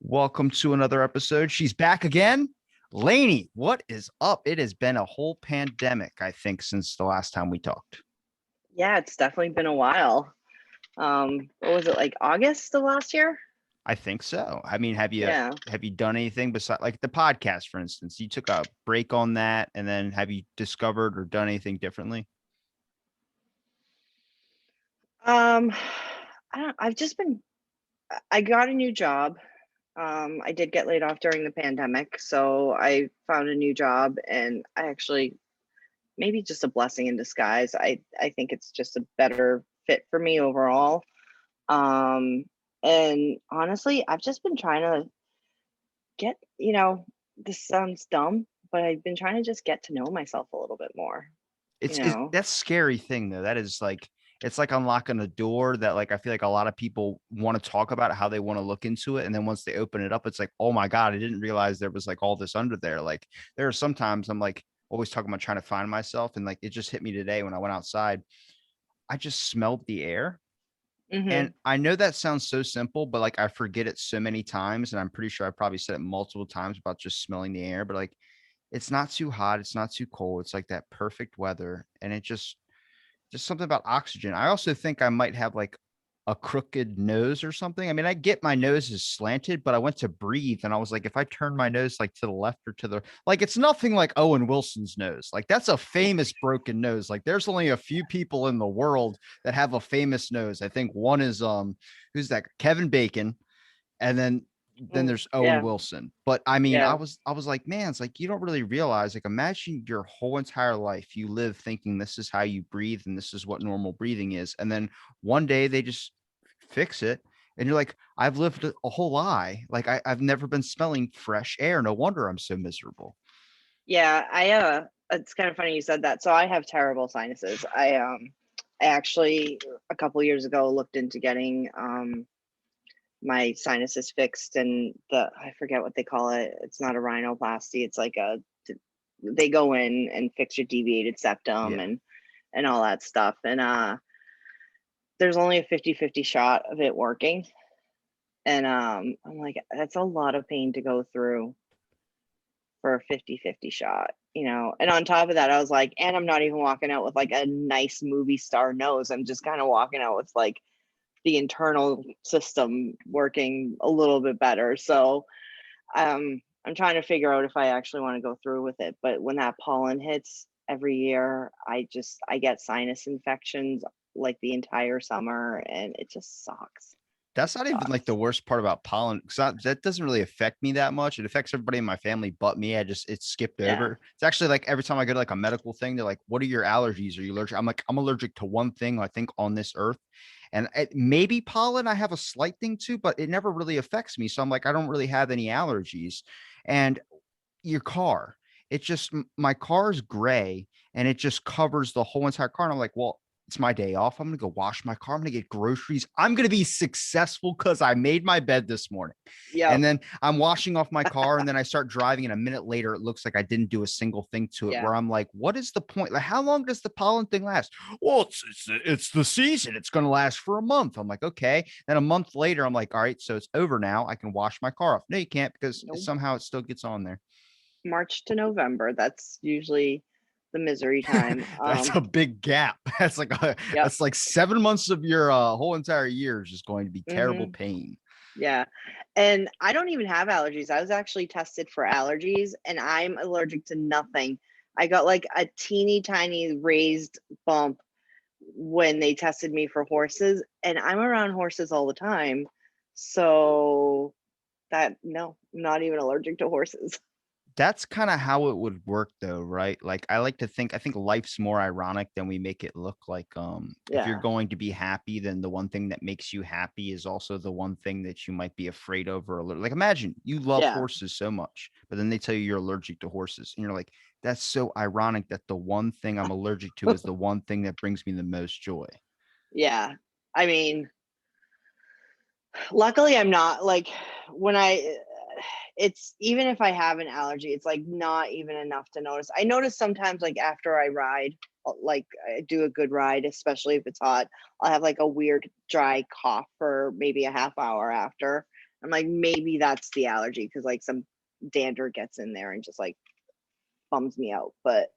Welcome to another episode. She's back again. Laney, what is up? It has been a whole pandemic, I think, since the last time we talked. Yeah, it's definitely been a while. What was it, like August of last year? I think so. I mean, have you Yeah. have you done anything besides like the podcast, for instance? You took a break on that, and then have you discovered or done anything differently? Um, I've just been I got a new job. I did get laid off during the pandemic, so I found a new job and I actually maybe just a blessing in disguise. I think it's just a better fit for me overall. Um, and honestly, I've just been trying to get, this sounds dumb, but I've been trying to just get to know myself a little bit more, you It's know. that's scary thing though. That is like it's like unlocking a door that like I feel like a lot of people want to talk about how they want to look into it. And then once they open it up, it's like, oh my God, I didn't realize there was like all this under there. Like there are sometimes I'm like always talking about trying to find myself. And like it just hit me today when I went outside. I just smelled the air. And Mhm. I know that sounds so simple, but like I forget it so many times. And I'm pretty sure I probably said it multiple times about just smelling the air. But like it's not too hot, it's not too cold. It's like that perfect weather. And it just something about oxygen. I also think I might have like a crooked nose or something. I mean, I get my nose is slanted, but I went to breathe and I was like, if I turn my nose like to the left or to the like, it's nothing like Owen Wilson's nose. Like that's a famous broken nose. Like there's only a few people in the world that have a famous nose. I think one is who's that? Kevin Bacon, and then Mm, there's Owen yeah, Wilson. But I mean, I yeah, was I was like, man, it's like you don't really realize. Like, imagine your whole entire life you live thinking this is how you breathe and this is what normal breathing is, and then one day they just fix it, and you're like, I've lived a whole lie. Like I've never been smelling fresh air. No wonder I'm so miserable. yeah. It's kind of funny you said that. So I have terrible sinuses. I actually a couple years ago looked into getting my sinuses fixed, and I forget what they call it. It's not a rhinoplasty. It's like they go in and fix your deviated septum Yeah, and all that stuff. And there's only a 50-50 shot of it working. And I'm like, that's a lot of pain to go through for a 50-50 shot, And on top of that, I was like, and I'm not even walking out with like a nice movie star nose. I'm just kind of walking out with like the internal system working a little bit better. So I'm trying to figure out if I actually want to go through with it. But when that pollen hits every year, I get sinus infections like the entire summer, and it just sucks. It that's not even like the sucks. worst part about pollen because that doesn't really affect me that much. It affects everybody in my family but me. It's skipped Yeah. over. It's actually like every time I go to like a medical thing, they're like, "What are your allergies? Are you allergic?" I'm like, "I'm allergic to one thing I think on this earth, and maybe pollen. I have a slight thing too, but it never really affects me. So I'm like, I don't really have any allergies." And your car, it just my car is gray and it just covers the whole entire car. And I'm like, well, it's my day off. I'm gonna go wash my car. I'm gonna get groceries. I'm gonna be successful because I made my bed this morning. And Yep. then I'm washing off my car, and then I start driving, and a minute later, it looks like I didn't do a single thing to it. Yeah. Where I'm like, what is the point? Like, how long does the pollen thing last? Well, it's the season. It's gonna last for a month. I'm like, okay. Then a month later, I'm like, all right, so it's over now. I can wash my car off. No, you can't because Nope. somehow it still gets on there. March to November. That's usually the misery time. That's a big gap. Yep. That's like 7 months of your whole entire year is just going to be terrible hmm pain. Yeah. And I don't even have allergies. I was actually tested for allergies and I'm allergic to nothing. I got like a teeny tiny raised bump when they tested me for horses, and I'm around horses all the time. So that, no, I'm not even allergic to horses. That's kind of how it would work though, right? Like I think life's more ironic than we make it look like. If you're Yeah. going to be happy, then the one thing that makes you happy is also the one thing that you might be afraid of or like imagine you love Yeah. horses so much, but then they tell you you're allergic to horses. And you're like, that's so ironic that the one thing I'm allergic to is the one thing that brings me the most joy. Yeah. I mean, luckily I'm not like when I it's even if I have an allergy, it's like not even enough to notice. I notice sometimes like after I ride, like I do a good ride, especially if it's hot, I'll have like a weird dry cough for maybe a half hour after. I'm like, maybe that's the allergy because like some dander gets in there and just like bums me out. But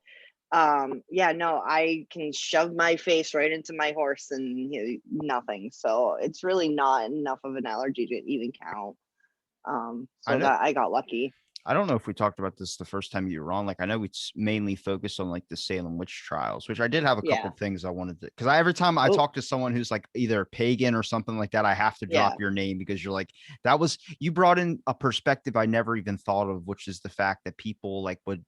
yeah, no, I can shove my face right into my horse and nothing. So it's really not enough of an allergy to even count. I So know that I got lucky. I don't know if we talked about this the first time you were on. Like, I know it's mainly focused on like the Salem witch trials, which I did have a couple Yeah. things I wanted to, because I every time I Oh, talk to someone who's like either pagan or something like that, I have to yeah. drop your name because you're like, that was, you brought in a perspective I never even thought of, which is the fact that people like would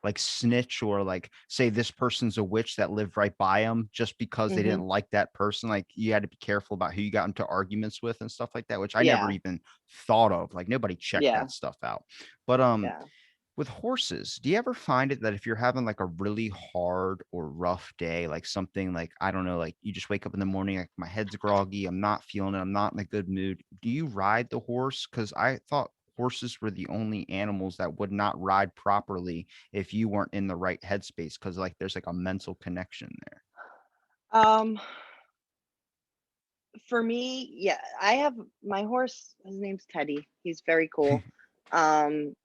like snitch or like say this person's a witch that lived right by them just because they Hmm. didn't like that person. Like, you had to be careful about who you got into arguments with and stuff like that, which I never Yeah. even thought of. Like, nobody checked Yeah. that stuff out. But Yeah. with horses, do you ever find it that if you're having like a really hard or rough day, like something like, I don't know, like you just wake up in the morning, like my head's groggy, I'm not feeling it, I'm not in a good mood. Do you ride the horse? Because I thought horses were the only animals that would not ride properly if you weren't in the right headspace, because like there's like a mental connection Um, for me, yeah, I have my horse. His name's Teddy. He's very there. cool. Um,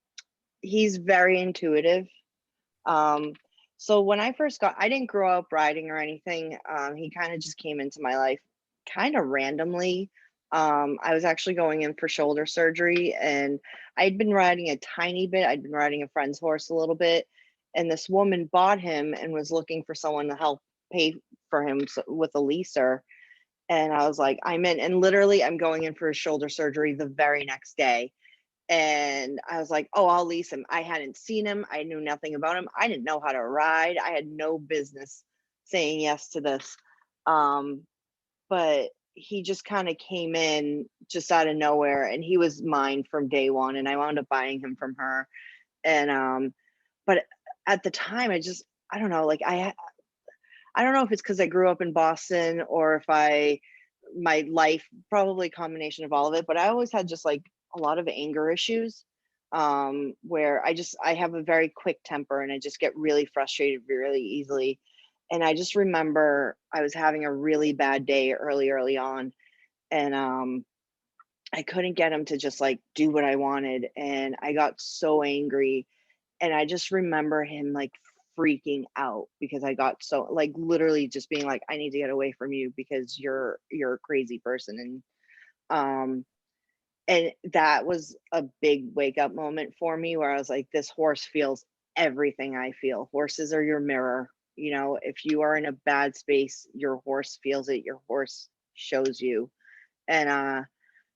he's very intuitive. Um, so when I first got, I didn't grow up riding or anything. He kind of just came into my life kind of randomly. I was actually going in for shoulder surgery and I'd been riding a tiny bit. I'd been riding a friend's horse a little bit. And this woman bought him and was looking for someone to help pay for him with a leaser. And I was like, I'm in. And literally, I'm going in for his shoulder surgery the very next day. And I was like, oh, I'll lease him. I hadn't seen him. I knew nothing about him. I didn't know how to ride. I had no business saying yes to this. Um, but he just kind of came in just out of nowhere and he was mine from day one. And I wound up buying him from her. And, but at the time, I don't know, like I don't know if it's because I grew up in Boston or if my life, probably a combination of all of it, but I always had just like a lot of anger issues where I have a very quick temper and I just get really frustrated really easily. And I just remember I was having a really bad day early on and I couldn't get him to just like do what I wanted. And I got so angry and I just remember him like freaking out because I got so like literally just being like, I need to get away from you because you're a crazy person. Um and that was a big wake up moment for me where I was like, this horse feels everything I feel. Horses are your mirror. You know, if you are in a bad space, your horse feels it, your horse shows you. And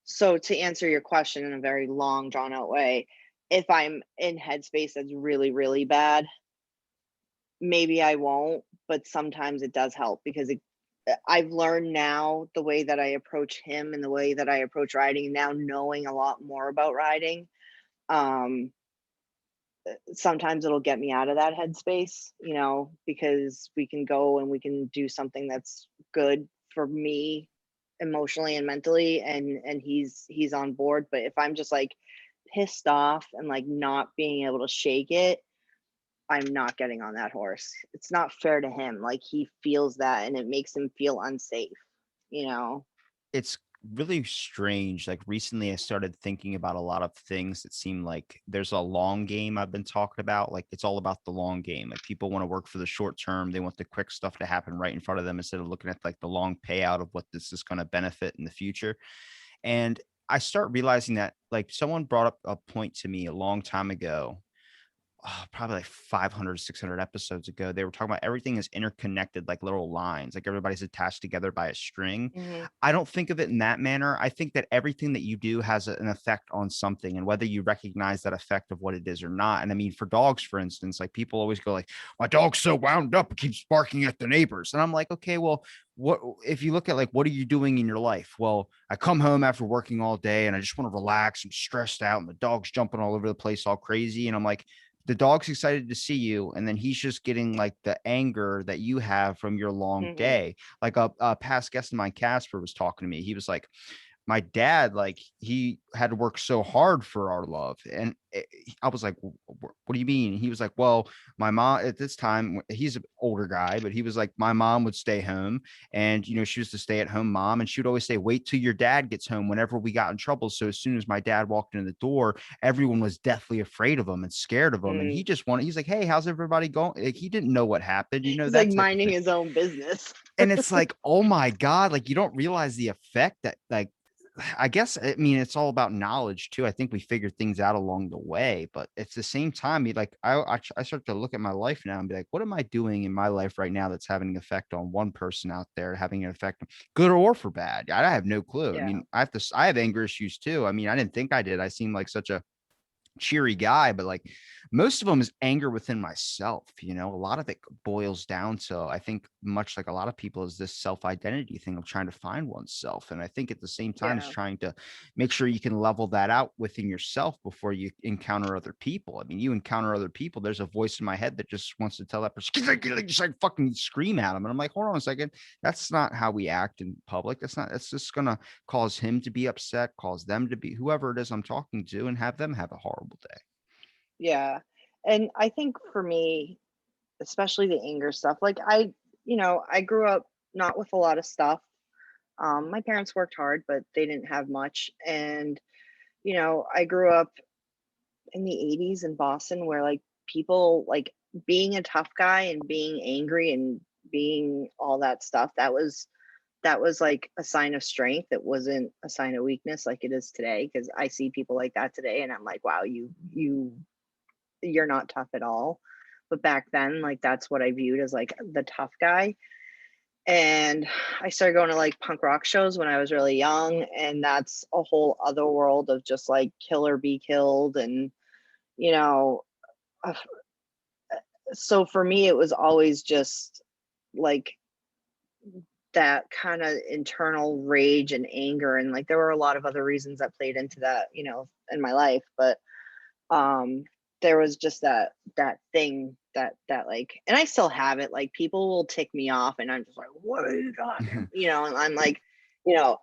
so to answer your question in a very long drawn out way, if I'm in headspace that's really, really bad, maybe I won't, but sometimes it does help because I've learned now the way that I approach him and the way that I approach riding, now knowing a lot more about riding. Um, Sometimes it'll get me out of that headspace, because we can go and we can do something that's good for me emotionally and mentally and he's on board. But if I'm just like pissed off and like not being able to shake it, I'm not getting on that horse. It's not fair to him. Like he feels that and it makes him feel unsafe, you know? It's really strange. Like recently, I started thinking about a lot of things that seem like there's a long game I've been talking about. Like it's all about the long game. Like people want to work for the short term. They want the quick stuff to happen right in front of them instead of looking at like the long payout of what this is going to benefit in the future. And I start realizing that like someone brought up a point to me a long time ago, probably like 500, 600 episodes ago. They were talking about everything is interconnected like little lines, like everybody's attached together by a string. Hmm. I don't think of it in that manner. I think that everything that you do has an effect on something, and whether you recognize that effect of what it is or not. And I mean, for dogs, for instance, like people always go like, my dog's so wound up, it keeps barking at the neighbors. And I'm like, okay, well, what if you look at like what are you doing in your life? Well, I come home after working all day and I just want to relax. I'm stressed out and the dog's jumping all over the place all crazy. And I'm like, the dog's excited to see you, and then he's just getting like the anger that you have from your long Hmm. day. Like a past guest of mine, Casper, was talking to me. He was like, my dad, like, he had to work so hard for our love. And I was like, What do you mean?" He was like, "Well, my mom at this time, he's an older guy, but he was like, my mom would stay home, and, she was the stay at home mom. And she would always say, wait till your dad gets home whenever we got in trouble. So as soon as my dad walked in the door, everyone was deathly afraid of him and scared of him. And Mm. he's like, hey, how's everybody going? Like, he didn't know what happened, He's like that type of minding thing. his own business. And it's like, oh my God, like, you don't realize the effect that, like, I guess, I mean, it's all about knowledge too. I think we figure things out along the way, but it's the same time, like, I start to look at my life now and be like, what am I doing in my life right now that's having an effect on one person out there, having an effect, good or for bad? I have no clue. I Yeah. mean, I have anger issues too. I mean, I didn't think I did. I seem like such a cheery guy, but like most of them is anger within myself. A lot of it boils down to, I think, much like a lot of people, is this self-identity thing of trying to find oneself. And I think at the same time is Yeah. trying to make sure you can level that out within yourself before you encounter other people. I mean, you encounter other people, there's a voice in my head that just wants to tell that person, just like fucking scream at them. And I'm like, hold on a second, that's not how we act in public. That's just gonna cause him to be upset, cause them to be, whoever it is I'm talking to, and have them have a horrible day. Yeah. And I think for me, especially the anger stuff, like I grew up not with a lot of stuff. My parents worked hard, but they didn't have much. And, I grew up in the 80s in Boston where like people like being a tough guy and being angry and being all that stuff, that was like a sign of strength. It wasn't a sign of weakness like it is today. Cause I see people like that today and I'm like, wow, you're not tough at all. But back then, like that's what I viewed as like the tough guy. And I started going to like punk rock shows when I was really young. And that's a whole other world of just like kill or be killed. And, you know, uh, so for me, it was always just like that kind of internal rage and anger. And like there were a lot of other reasons that played into that, in my life. But um there was just that thing that like, and I still have it, like people will tick me off and I'm just like, what are you talking, and I'm like,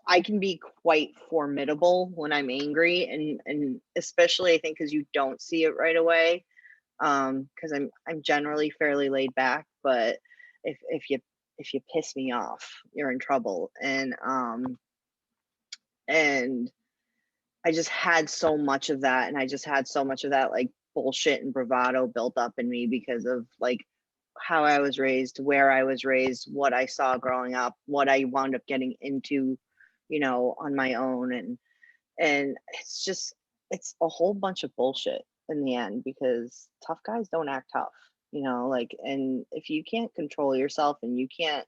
I can be quite formidable when I'm angry, and especially I think because you don't see it right away, because I'm generally fairly laid back, but if you piss me off, you're in trouble. And I just had so much of that, and I just had so much of that like bullshit and bravado built up in me because of like how I was raised, where I was raised, what I saw growing up, what I wound up getting into, on my own. And it's a whole bunch of bullshit in the end, because tough guys don't act tough, like, and if you can't control yourself and you can't,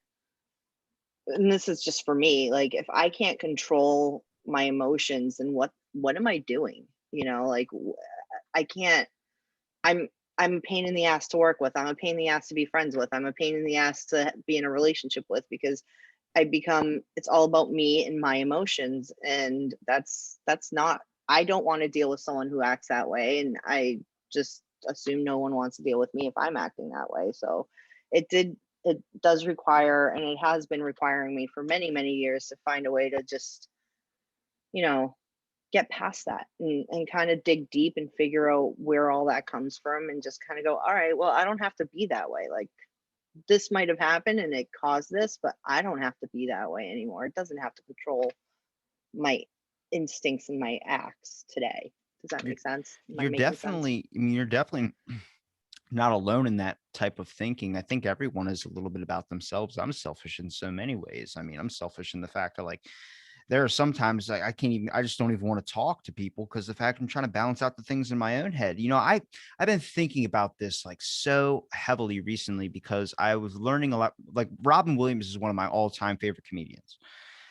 and this is just for me, like if I can't control my emotions, then what am I doing? Like I can't. I'm a pain in the ass to work with. I'm a pain in the ass to be friends with. I'm a pain in the ass to be in a relationship with, because it's all about me and my emotions, and that's not. I don't want to deal with someone who acts that way, and I just assume no one wants to deal with me if I'm acting that way. So it did it does require, and it has been requiring me for many, many years, to find a way to just, you know, get past that, and kind of dig deep and figure out where all that comes from, and just kind of go, all right, well, I don't have to be that way. Like this might have happened and it caused this, but I don't have to be that way anymore. It doesn't have to control my instincts and my acts today. Does that You're make sense? Am I you're making sense? definitely, I mean, you're definitely not alone in that type of thinking. I think everyone is a little bit about themselves. I'm selfish in so many ways. I mean, I'm selfish in the fact that, like, there are sometimes I can't even, I just don't even want to talk to people because the fact I'm trying to balance out the things in my own head. I've been thinking about this like so heavily recently because I was learning a lot. Like, Robin Williams is one of my all-time favorite comedians.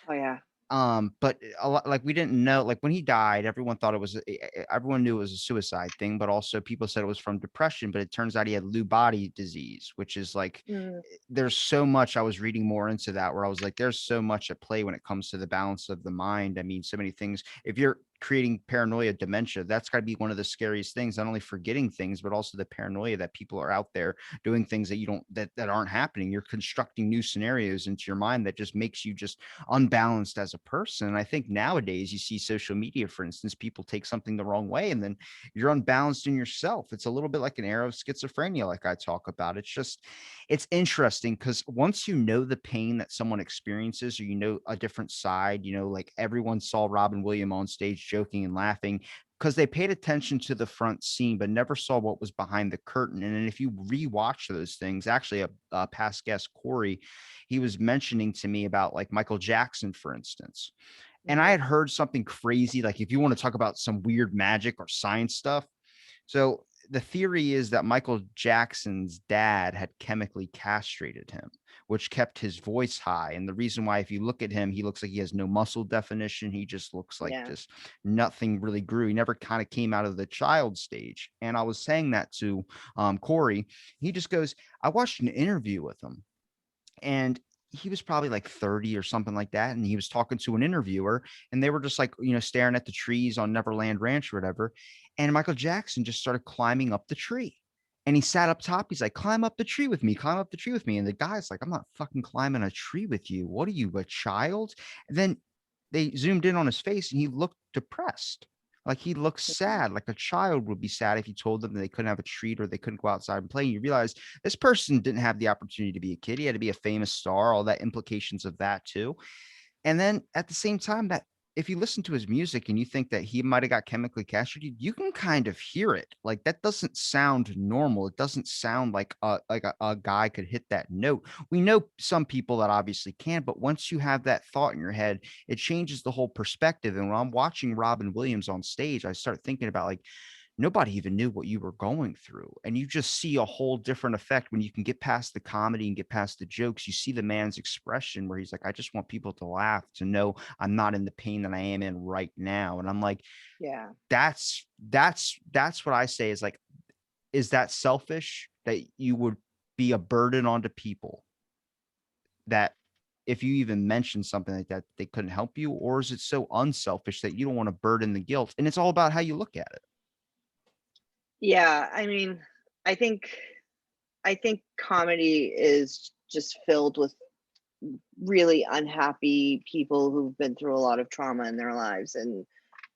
Oh yeah. But a lot, like, we didn't know, like, when he died, everyone thought it was everyone knew it was a suicide thing, but also people said it was from depression. But it turns out he had Lewy body disease, which is like, Mm, there's so much. I was reading more into that, where I was like, there's so much at play when it comes to the balance of the mind. I mean, so many things. If you're creating paranoia, dementia. That's got to be one of the scariest things, not only forgetting things, but also the paranoia that people are out there doing things that you don't, that aren't happening. You're constructing new scenarios into your mind that just makes you just unbalanced as a person. And I think nowadays you see social media, for instance, people take something the wrong way and then you're unbalanced in yourself. It's a little bit like an era of schizophrenia, like I talk about. It's just, it's interesting because once you know the pain that someone experiences, or you know a different side, you know, like everyone saw Robin Williams on stage joking and laughing because they paid attention to the front scene, but never saw what was behind the curtain. And then if you rewatch those things, actually, a past guest, Corey, he was mentioning to me about like Michael Jackson, for instance. And I Mhm. had heard something crazy, like if you want to talk about some weird magic or science stuff. So the theory is that Michael Jackson's dad had chemically castrated him, which kept his voice high. And the reason why, if you look at him, he looks like he has no muscle definition. He just looks like Yeah. just nothing really grew. He never kind of came out of the child stage. And I was saying that to Corey. He just goes, I watched an interview with him and he was probably like 30 or something like that. And he was talking to an interviewer and they were just like, you know, staring at the trees on Neverland Ranch or whatever. And Michael Jackson just started climbing up the tree. And he sat up top. He's like, climb up the tree with me, climb up the tree with me. And the guy's like, I'm not fucking climbing a tree with you. What are you, a child? And then they zoomed in on his face and he looked depressed. Like he looked Mhm. sad, like a child would be sad if you told them that they couldn't have a treat or they couldn't go outside and play. And you realize this person didn't have the opportunity to be a kid. He had to be a famous star, all that implications of that too. And then at the same time, that if you listen to his music and you think that he might have got chemically castrated, you can kind of hear it. Like that doesn't sound normal. It doesn't sound like a guy could hit that note. We know some people that obviously can, but once you have that thought in your head, it changes the whole perspective. And when I'm watching Robin Williams on stage, I start thinking about like nobody even knew what you were going through. And you just see a whole different effect when you can get past the comedy and get past the jokes. You see the man's expression where he's like, I just want people to laugh, to know I'm not in the pain that I am in right now. And I'm like, Yeah. that's what I say is like, is that selfish that you would be a burden onto people that if you even mention something like that, they couldn't help you? Or is it so unselfish that you don't want to burden the guilt? And it's all about how you look at it. Yeah. I mean, I think I think comedy is just filled with really unhappy people who've been through a lot of trauma in their lives. And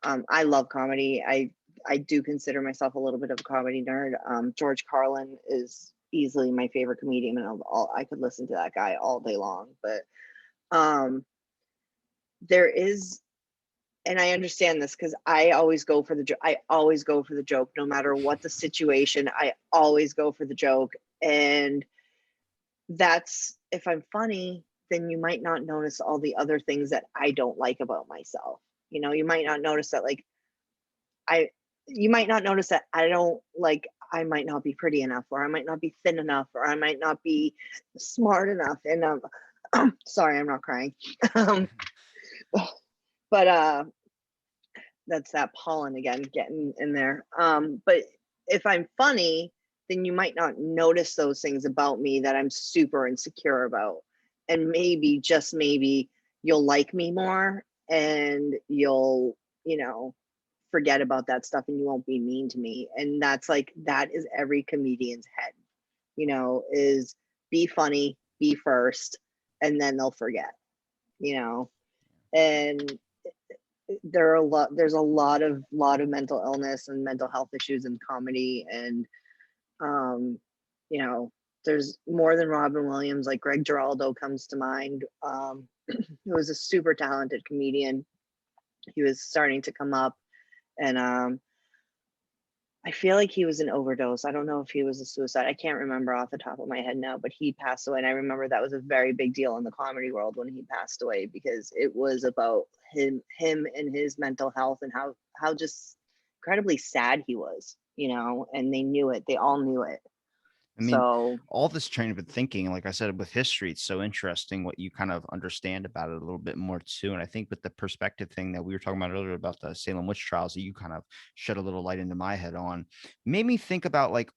I love comedy. I do consider myself a little bit of a comedy nerd. George Carlin is easily my favorite comedian, and I could listen to that guy all day long. But um, there is, and I understand this because I always go for the joke. I always go for the joke, no matter what the situation. I always go for the joke, and that's if I'm funny, then you might not notice all the other things that I don't like about myself. You know, you might not notice that like I you might not notice that I don't like I might not be pretty enough or I might not be thin enough or I might not be smart enough and sorry, I'm not crying. um but that's that pollen again getting in there. But if I'm funny, then you might not notice those things about me that I'm super insecure about. And maybe, just maybe, you'll like me more and you'll, you know, forget about that stuff and you won't be mean to me. And that's like, that is every comedian's head, is be funny, be first, and then they'll forget, you know. And there's a lot of mental illness and mental health issues in comedy. And um you know there's more than Robin Williams. Like Greg Giraldo comes to mind. He was a super talented comedian. He was starting to come up, and I feel like he was an overdose. I don't know if he was a suicide. I can't remember off the top of my head now, but he passed away. And I remember that was a very big deal in the comedy world when he passed away, because it was about him and his mental health, and how just incredibly sad he was, and they knew it. They all knew it. I mean, So all this train of thinking, like I said, with history, it's so interesting what you kind of understand about it a little bit more too. And I think with the perspective thing that we were talking about earlier about the Salem witch trials that you kind of shed a little light into my head on, made me think about like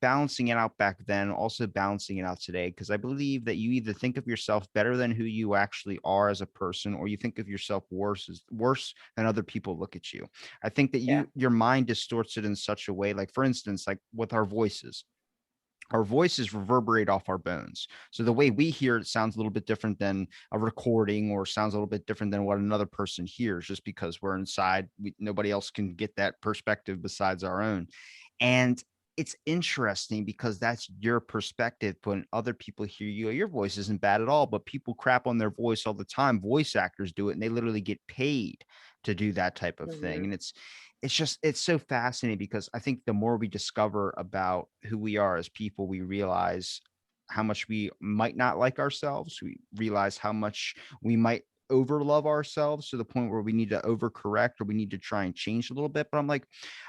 balancing it out back then, also balancing it out today, because I believe that you either think of yourself better than who you actually are as a person, or you think of yourself worse than other people look at you. I think that Yeah. your mind distorts it in such a way, like for instance, like with our voices reverberate off our bones. So the way we hear it sounds a little bit different than a recording, or sounds a little bit different than what another person hears, just because we're inside. Nobody else can get that perspective besides our own. And it's interesting because that's your perspective. When other people hear you, your voice isn't bad at all, but people crap on their voice all the time. Voice actors do it, and they literally get paid to do that type of thing. Hmm. And it's so fascinating, because I think the more we discover about who we are as people, we realize how much we might not like ourselves. We realize how much we might overlove ourselves to the point where we need to overcorrect, or we need to try and change a little bit. But I'm like,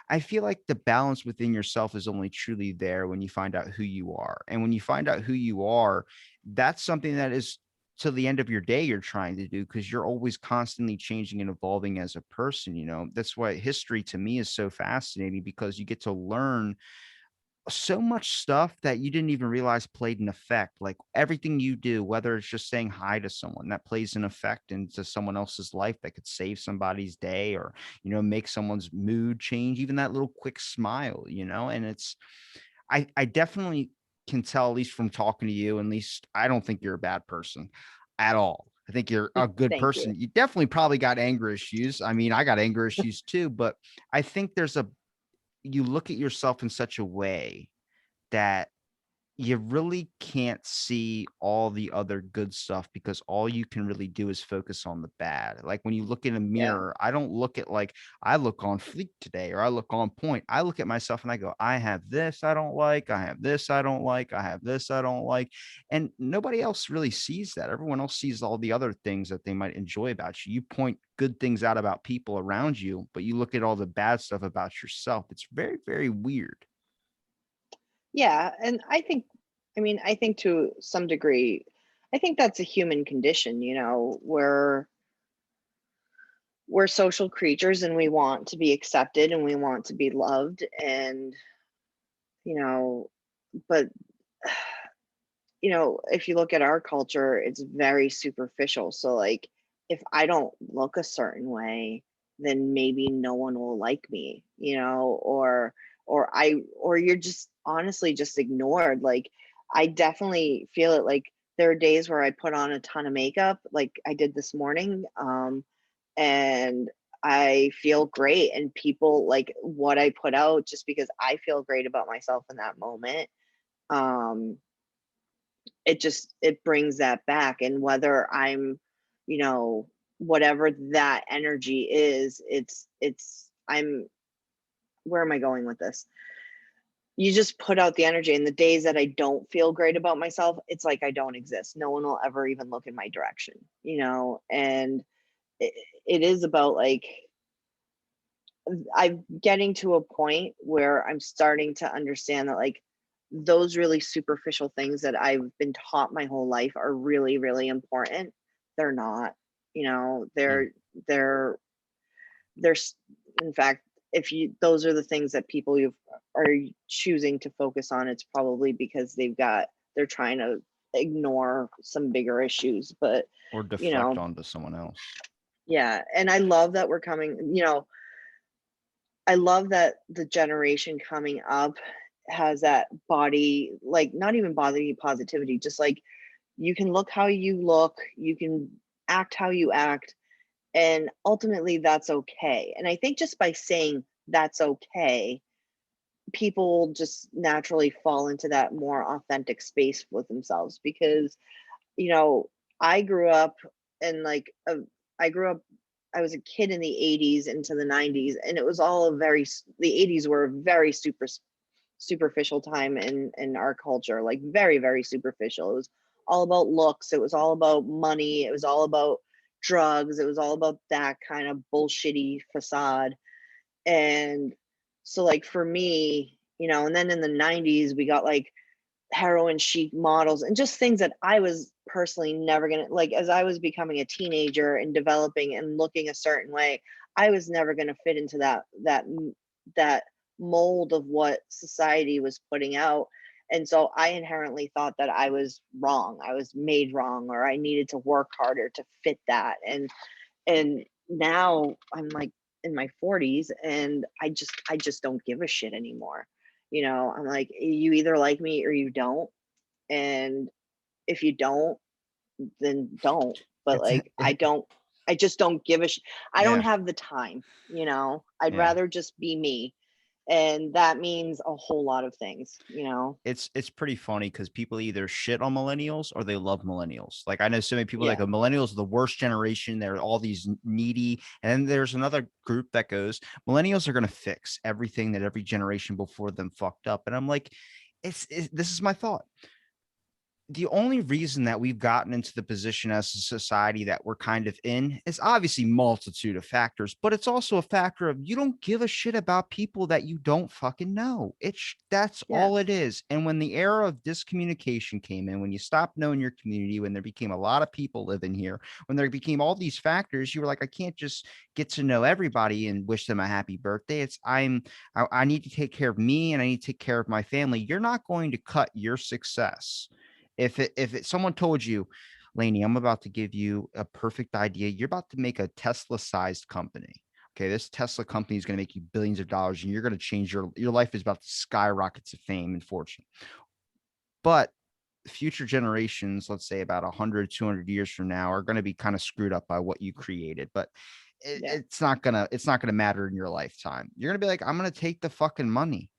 I feel like the balance within yourself is only truly there when you find out who you are. And when you find out who you are, that's something that is till the end of your day you're trying to do, because you're always constantly changing and evolving as a person. That's why history to me is so fascinating, because you get to learn so much stuff that you didn't even realize played an effect. Like everything you do, whether it's just saying hi to someone, that plays an effect into someone else's life, that could save somebody's day, or make someone's mood change. Even that little quick smile. And I definitely can tell, at least from talking to you, at least I don't think you're a bad person at all. I think you're a good Thank you. person. You definitely probably got anger issues. I mean, I got anger issues too, but I think you look at yourself in such a way that you really can't see all the other good stuff, because all you can really do is focus on the bad. Like when you look in a Yeah. mirror, I don't look at like I look on fleek today, or I look on point. I look at myself and I go, I have this I don't like, I have this I don't like, I have this I don't like. And nobody else really sees that. Everyone else sees all the other things that they might enjoy about you. You point good things out about people around you, but you look at all the bad stuff about yourself. It's very, very weird. Yeah, and I think to some degree, I think that's a human condition, we're social creatures and we want to be accepted and we want to be loved and, you know, but if you look at our culture, it's very superficial. So like if I don't look a certain way, then maybe no one will like me, or you're just honestly just ignored. Like I definitely feel it. Like there are days where I put on a ton of makeup, like I did this morning, and I feel great and people like what I put out just because I feel great about myself in that moment. Um it brings that back, and whether I'm you know whatever that energy is, it's I'm where am I going with this? You just put out the energy, and the days that I don't feel great about myself, it's like I don't exist. No one will ever even look in my direction, and it, it is about like I'm getting to a point where I'm starting to understand that like those really superficial things that I've been taught my whole life are really, really important. They're not, you know, Yeah. they're they're in fact, if you those are the things that people you are choosing to focus on, it's probably because they're trying to ignore some bigger issues. But Or you deflect know, onto someone else. yeah, and I love that we're coming, I love that the generation coming up has that body, like not even body positivity, just like you can look how you look, you can act how you act, and ultimately that's okay. And I think just by saying that's okay, people will just naturally fall into that more authentic space with themselves because, you know, I grew up in like a, I grew up I was a kid in the 80s into the 90s, and it was all the 80s were a very superficial time in our culture, like very, very superficial. It was all about looks, it was all about money, it was all about drugs, it was all about that kind of bullshitty facade. And so like for me, and then in the 90s we got like heroin chic models and just things that I was personally never gonna like as I was becoming a teenager and developing and looking a certain way, I was never gonna fit into that mold of what society was putting out. And so I inherently thought that I was wrong. I was made wrong, or I needed to work harder to fit that. And now I'm like in my 40s, and I just don't give a shit anymore. I'm like, you either like me or you don't. And if you don't, then don't. But It's like, I just don't give a I don't yeah, have the time. I'd yeah. rather just be me. And that means a whole lot of things. It's pretty funny because people either shit on millennials or they love millennials. Like I know so many people like Yeah. a millennials are the worst generation. They're all these needy, and then there's another group that goes millennials are going to fix everything that every generation before them fucked up. And I'm like, this is my thought. The only reason that we've gotten into the position as a society that we're kind of in is obviously multitude of factors, but it's also a factor of you don't give a shit about people that you don't fucking know. That's Yeah. all it is. And when the era of discommunication came in, when you stopped knowing your community, when there became a lot of people living here, when there became all these factors, you were like, I can't just get to know everybody and wish them a happy birthday. I need to take care of me and I need to take care of my family. You're not going to cut your success if someone told you, Laney, I'm about to give you a perfect idea. You're about to make a Tesla sized company. Okay, this Tesla company is going to make you billions of dollars and you're going to change your life is about to skyrocket to fame and fortune. But future generations, let's say about 100, 200 years from now, are going to be kind of screwed up by what you created. But Yeah. it's not gonna matter in your lifetime. You're gonna be like, I'm gonna take the fucking money.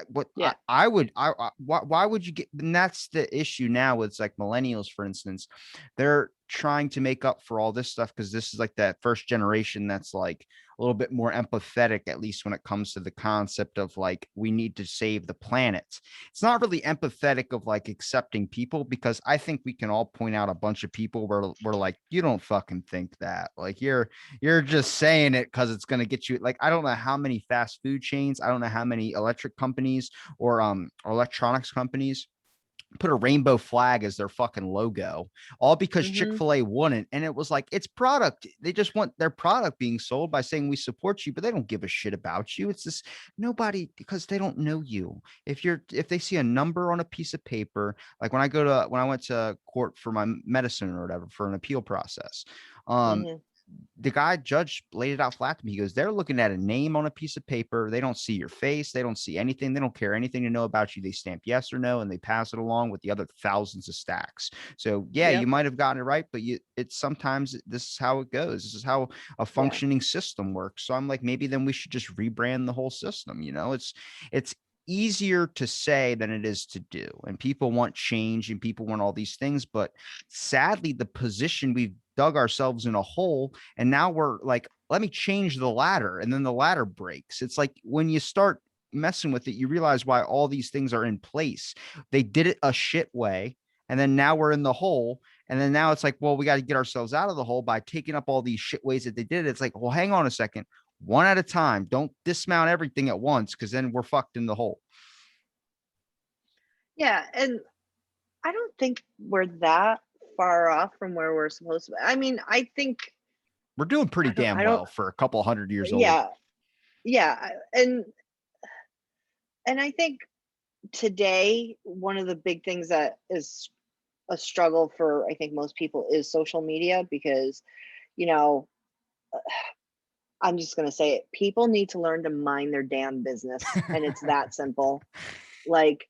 What Yeah. I would why would you get? And that's the issue now with like millennials, for instance. They're trying to make up for all this stuff because this is like that first generation that's like a little bit more empathetic, at least when it comes to the concept of like we need to save the planet. It's not really empathetic of like accepting people because I think we can all point out a bunch of people where we're like, you don't fucking think that. Like you're just saying it because it's going to get you. Like I don't know how many fast food chains, I don't know how many electric companies or electronics companies put a rainbow flag as their fucking logo, all because Hmm. Chick-fil-A wouldn't. And it was like, it's product. They just want their product being sold by saying we support you, but they don't give a shit about you. It's just nobody, because they don't know you. If they see a number on a piece of paper, like when I went to court for my medicine or whatever for an appeal process, um, Hmm. the guy judge laid it out flat to me. He goes, they're looking at a name on a piece of paper. They don't see your face. They don't see anything. They don't care anything to know about you. They stamp yes or no, and they pass it along with the other thousands of stacks. So yeah, you Yep. might have gotten it right, but it's sometimes this is how it goes. This is how a Yeah. functioning system works. So I'm like, maybe then we should just rebrand the whole system. It's easier to say than it is to do. And people want change and people want all these things. But sadly, the position we've dug ourselves in a hole and now we're like, let me change the ladder. And then the ladder breaks. It's like when you start messing with it, you realize why all these things are in place. They did it a shit way. And then now we're in the hole. And then now it's like, well, we got to get ourselves out of the hole by taking up all these shit ways that they did it. It's like, well, hang on a second, one at a time. Don't dismount everything at once because then we're fucked in the hole. Yeah. And I don't think we're that far off from where we're supposed to be. I mean, I think We're doing pretty damn I don't well for a couple hundred years old. yeah. Yeah. And I think today one of the big things that is a struggle for I think most people is social media because, you know, I'm just going to say it. People need to learn to mind their damn business, and it's that simple. Like,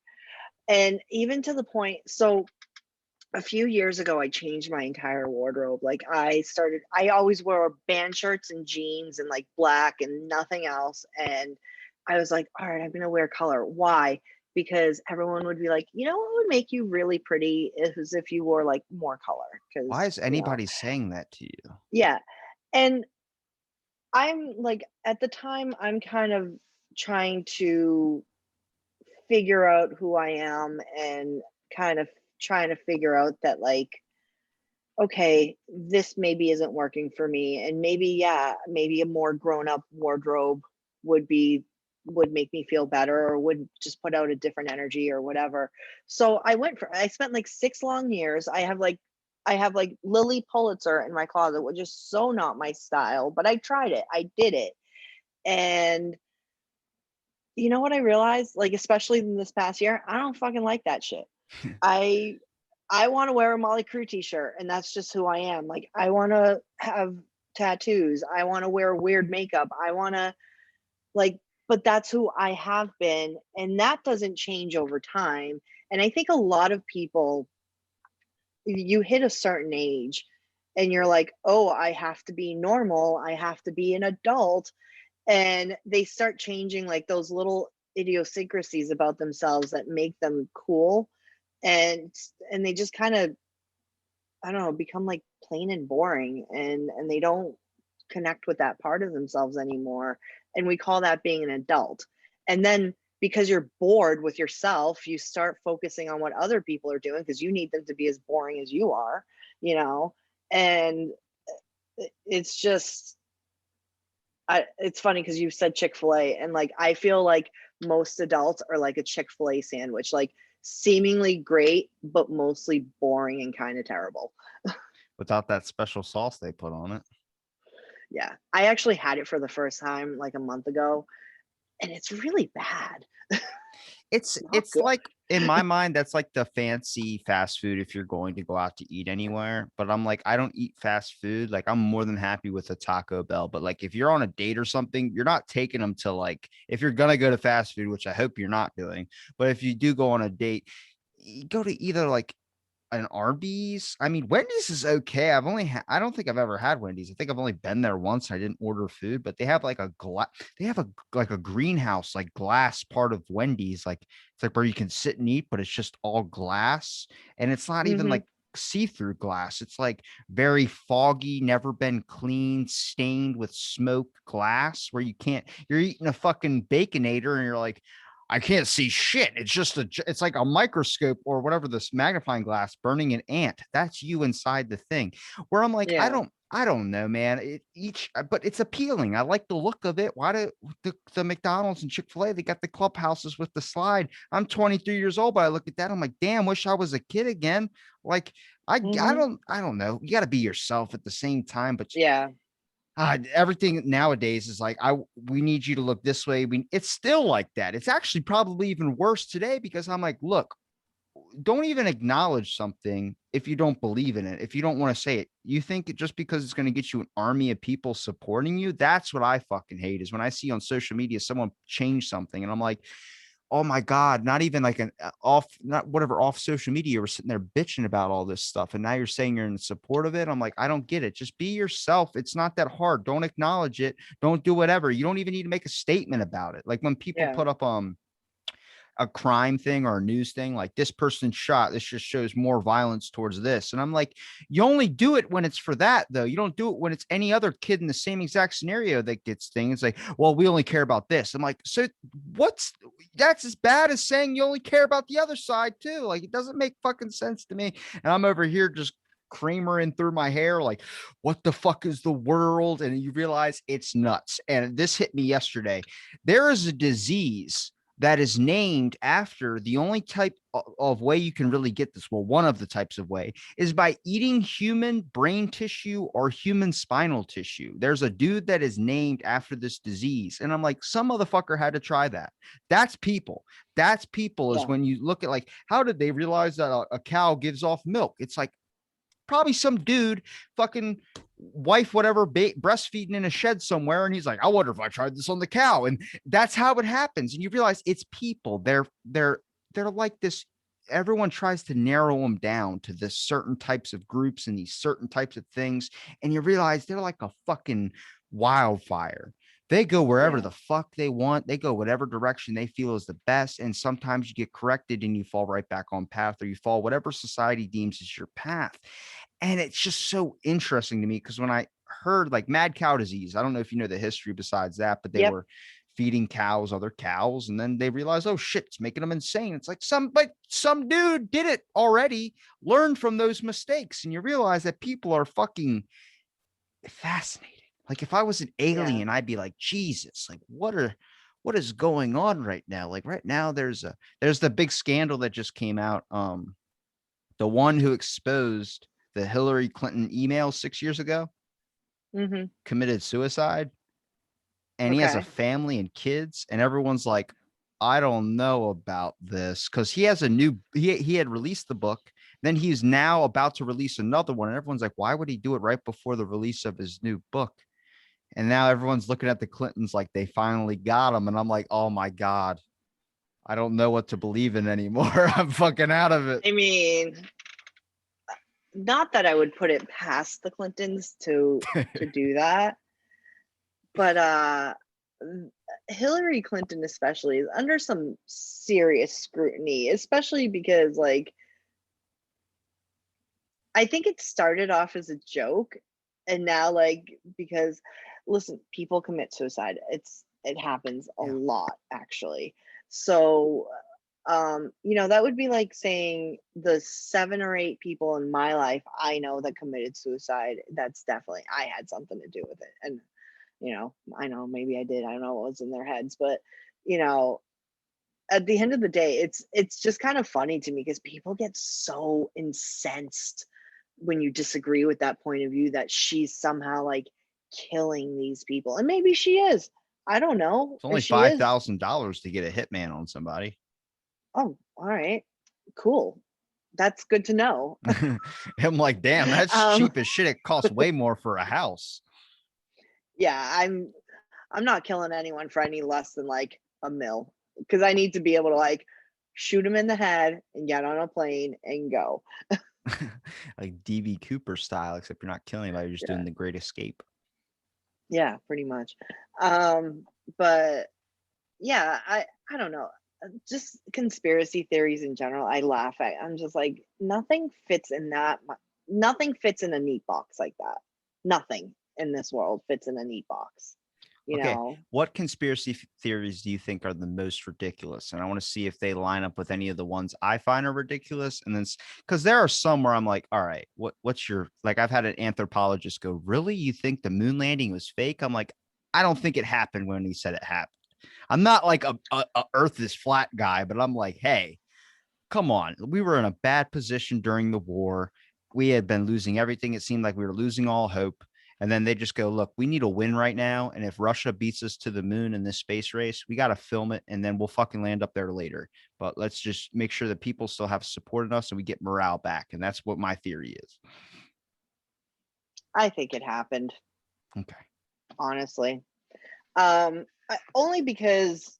and even to the point, so a few years ago, I changed my entire wardrobe. Like, I always wore band shirts and jeans and like black and nothing else. And I was like, all right, I'm going to wear color. Why? Because everyone would be like, what would make you really pretty is if you wore like more color. Why Because, is anybody saying that to you? yeah. And I'm like, at the time, I'm kind of trying to figure out who I am and kind of trying to figure out that, like, okay, this maybe isn't working for me. And maybe, yeah, maybe a more grown up wardrobe would be, would make me feel better or would just put out a different energy or whatever. So I spent like 6 long years. I have like Lily Pulitzer in my closet, which is so not my style, but I tried it. I did it. And You know what I realized? Like, especially in this past year, I don't fucking like that shit. I I want to wear a Molly Crew t-shirt, and that's just who I am. Like, I want to have tattoos. I want to wear weird makeup. I want to like, but that's who I have been, and that doesn't change over time. And I think a lot of people, you hit a certain age, and you're like, oh, I have to be normal. I have to be an adult, and they start changing like those little idiosyncrasies about themselves that make them cool, and they just kind of, I don't know, become like plain and boring, and they don't connect with that part of themselves anymore, and we call that being an adult. And then because you're bored with yourself, you start focusing on what other people are doing because you need them to be as boring as you are, you know. And it's just, it's funny because you said Chick-fil-A, and like I feel like most adults are like a Chick-fil-A sandwich, like seemingly great but mostly boring and kind of terrible. Without that special sauce they put on it. Yeah, I actually had it for the first time like a month ago, and it's really bad. It's Not it's good. like in my mind, that's like the fancy fast food if you're going to go out to eat anywhere. But I'm like, I don't eat fast food. Like I'm more than happy with a Taco Bell. But like if you're on a date or something, you're not taking them to like if you're gonna go to fast food, which I hope you're not doing. But if you do go on a date, you go to either like an Arby's. I mean, Wendy's is okay. I don't think I've ever had Wendy's. I think I've only been there once. I didn't order food, but they have like they have a like a greenhouse, like glass part of Wendy's. Like it's like where you can sit and eat, but it's just all glass. And it's not even Hmm. like see-through glass. It's like very foggy, never been cleaned, stained with smoke glass where you're eating a fucking baconator and you're like, I can't see shit. It's like a microscope or whatever, this magnifying glass burning an ant. That's you inside the thing. Where I'm like, Yeah. I don't know, man. But it's appealing. I like the look of it. Why do the McDonald's and Chick-fil-A, they got the clubhouses with the slide? I'm 23 years old, but I look at that. I'm like, damn, wish I was a kid again. Like, Hmm. I don't know. You got to be yourself at the same time, but Yeah. everything nowadays is like we need you to look this way. It's still like that. It's actually probably even worse today because I'm like, look, don't even acknowledge something if you don't believe in it. If you don't want to say it, you think just because it's going to get you an army of people supporting you. That's what I fucking hate is when I see on social media someone change something and I'm like, oh my God, not even like an off, not whatever off social media. We're sitting there bitching about all this stuff. And now you're saying you're in support of it. I'm like, I don't get it. Just be yourself. It's not that hard. Don't acknowledge it. Don't do whatever. You don't even need to make a statement about it. Like when people Yeah. put up, a crime thing or a news thing, like this person shot, this just shows more violence towards this. And I'm like, you only do it when it's for that, though. You don't do it when it's any other kid in the same exact scenario that gets things like, well, we only care about this. I'm like, so what's that's as bad as saying you only care about the other side, too. Like, it doesn't make fucking sense to me. And I'm over here just creamering through my hair, like, what the fuck is the world? And you realize it's nuts. And this hit me yesterday. There is a disease that is named after the only type of way you can really get this. Well, one of the types of way is by eating human brain tissue or human spinal tissue. There's a dude that is named after this disease. And I'm like, some motherfucker had to try that. That's people. That's people is Yeah. when you look at like, how did they realize that a cow gives off milk? It's like, probably some dude fucking wife whatever breastfeeding in a shed somewhere and he's like, I wonder if I tried this on the cow. And that's how it happens. And you realize it's people. They're like this. Everyone tries to narrow them down to this certain types of groups and these certain types of things, and you realize they're like a fucking wildfire. They go wherever Yeah. the fuck they want. They go whatever direction they feel is the best. And sometimes you get corrected and you fall right back on path, or you fall whatever society deems is your path. And it's just so interesting to me because when I heard like mad cow disease, I don't know if you know the history besides that, but they Yep. were feeding cows other cows, and then they realized, oh shit, it's making them insane. It's like some dude did it already, learned from those mistakes, and you realize that people are fucking fascinating. Like if I was an Yeah. alien, I'd be like, Jesus, like what is going on right now? Like right now, there's the big scandal that just came out. The one who exposed the Hillary Clinton email 6 years ago Hmm. committed suicide, and he has a Okay. family and kids, and everyone's like, I don't know about this because he has a new he had released the book. Then he's now about to release another one. And everyone's like, why would he do it right before the release of his new book? And now everyone's looking at the Clintons like they finally got him. And I'm like, oh my God, I don't know what to believe in anymore. I'm fucking out of it. I mean, not that I would put it past the Clintons to do that, but Hillary Clinton especially is under some serious scrutiny, especially because like I think it started off as a joke, and now like because listen, people commit suicide. It happens a Yeah. lot actually. So that would be like saying the 7 or 8 people in my life I know that committed suicide. That's definitely I had something to do with it. And I know maybe I did. I don't know what was in their heads, but you know, at the end of the day, it's just kind of funny to me because people get so incensed when you disagree with that point of view that she's somehow like killing these people. And maybe she is. I don't know It's only if she is. $5,000 to get a hitman on somebody. Oh, all right. Cool. That's good to know. I'm like, damn, that's um cheap as shit. It costs way more for a house. yeah, I'm not killing anyone for any less than like a mil because I need to be able to like shoot him in the head and get on a plane and go. Like DB Cooper style, except you're not killing anybody, you're just Yeah. doing the great escape. Yeah, pretty much. But yeah, I don't know. Just conspiracy theories in general, I laugh at. I'm just like nothing fits in that. Nothing fits in a neat box like that. Nothing in this world fits in a neat box. You Okay, know, what conspiracy theories do you think are the most ridiculous? And I want to see if they line up with any of the ones I find are ridiculous. And then, because there are some where I'm like, all right, what's your like? I've had an anthropologist go, really? You think the moon landing was fake? I'm like, I don't think it happened when he said it happened. I'm not like a Earth is flat guy, but I'm like, hey, come on. We were in a bad position during the war. We had been losing everything. It seemed like we were losing all hope. And then they just go, look, we need a win right now. And if Russia beats us to the moon in this space race, we got to film it and then we'll fucking land up there later. But let's just make sure that people still have supported us and we get morale back. And that's what my theory is. I think it happened, Okay. honestly. Only because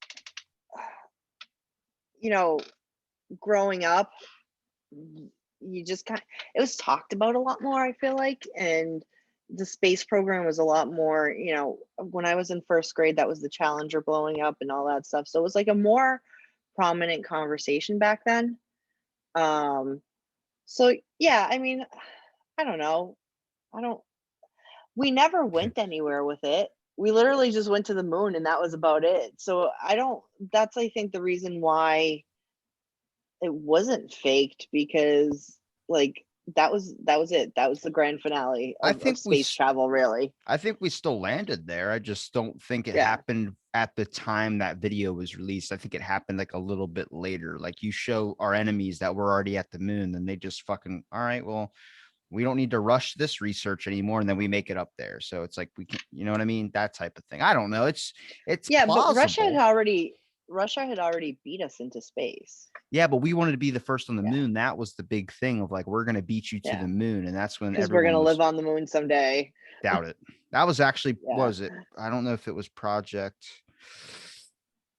you know, growing up, you just kind of it was talked about a lot more, I feel like, and the space program was a lot more, when I was in first grade, that was the Challenger blowing up and all that stuff. So it was like a more prominent conversation back then. Um, so yeah, I mean, I don't know. I don't We never went anywhere with it. We literally just went to the moon and that was about it. So I don't that's I think the reason why it wasn't faked because like that was it. That was the grand finale I of think we space travel, really. I think we still landed there. I just don't think it Yeah. happened at the time that video was released. I think it happened like a little bit later. Like you show our enemies that we're already at the moon, and they just fucking, all right, well, we don't need to rush this research anymore, and then we make it up there. So it's like we can, you know what I mean? That type of thing. I don't know. It's Yeah, but plausible. Russia had already beat us into space. Yeah, but we wanted to be the first on the Yeah. moon. That was the big thing of like, we're gonna beat you to Yeah. the moon. And that's when Because we're everyone gonna was live on the moon someday. doubt it. That was actually, Yeah. was it? I don't know if it was Project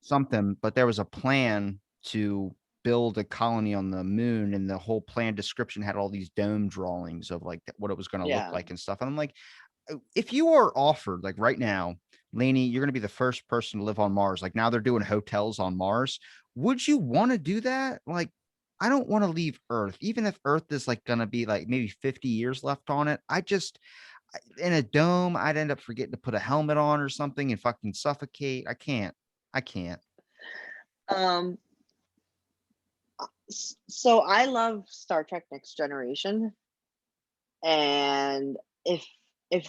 something, but there was a plan to build a colony on the moon, and the whole plan description had all these dome drawings of like what it was going to look Yeah. like and stuff. And I'm like, if you are offered, like right now, Laney, you're going to be the first person to live on Mars. Like now they're doing hotels on Mars. Would you want to do that? Like, I don't want to leave Earth, even if Earth is like going to be like maybe 50 years left on it. In a dome, I'd end up forgetting to put a helmet on or something and fucking suffocate. I can't. I can't. Um so I love Star Trek Next Generation, and if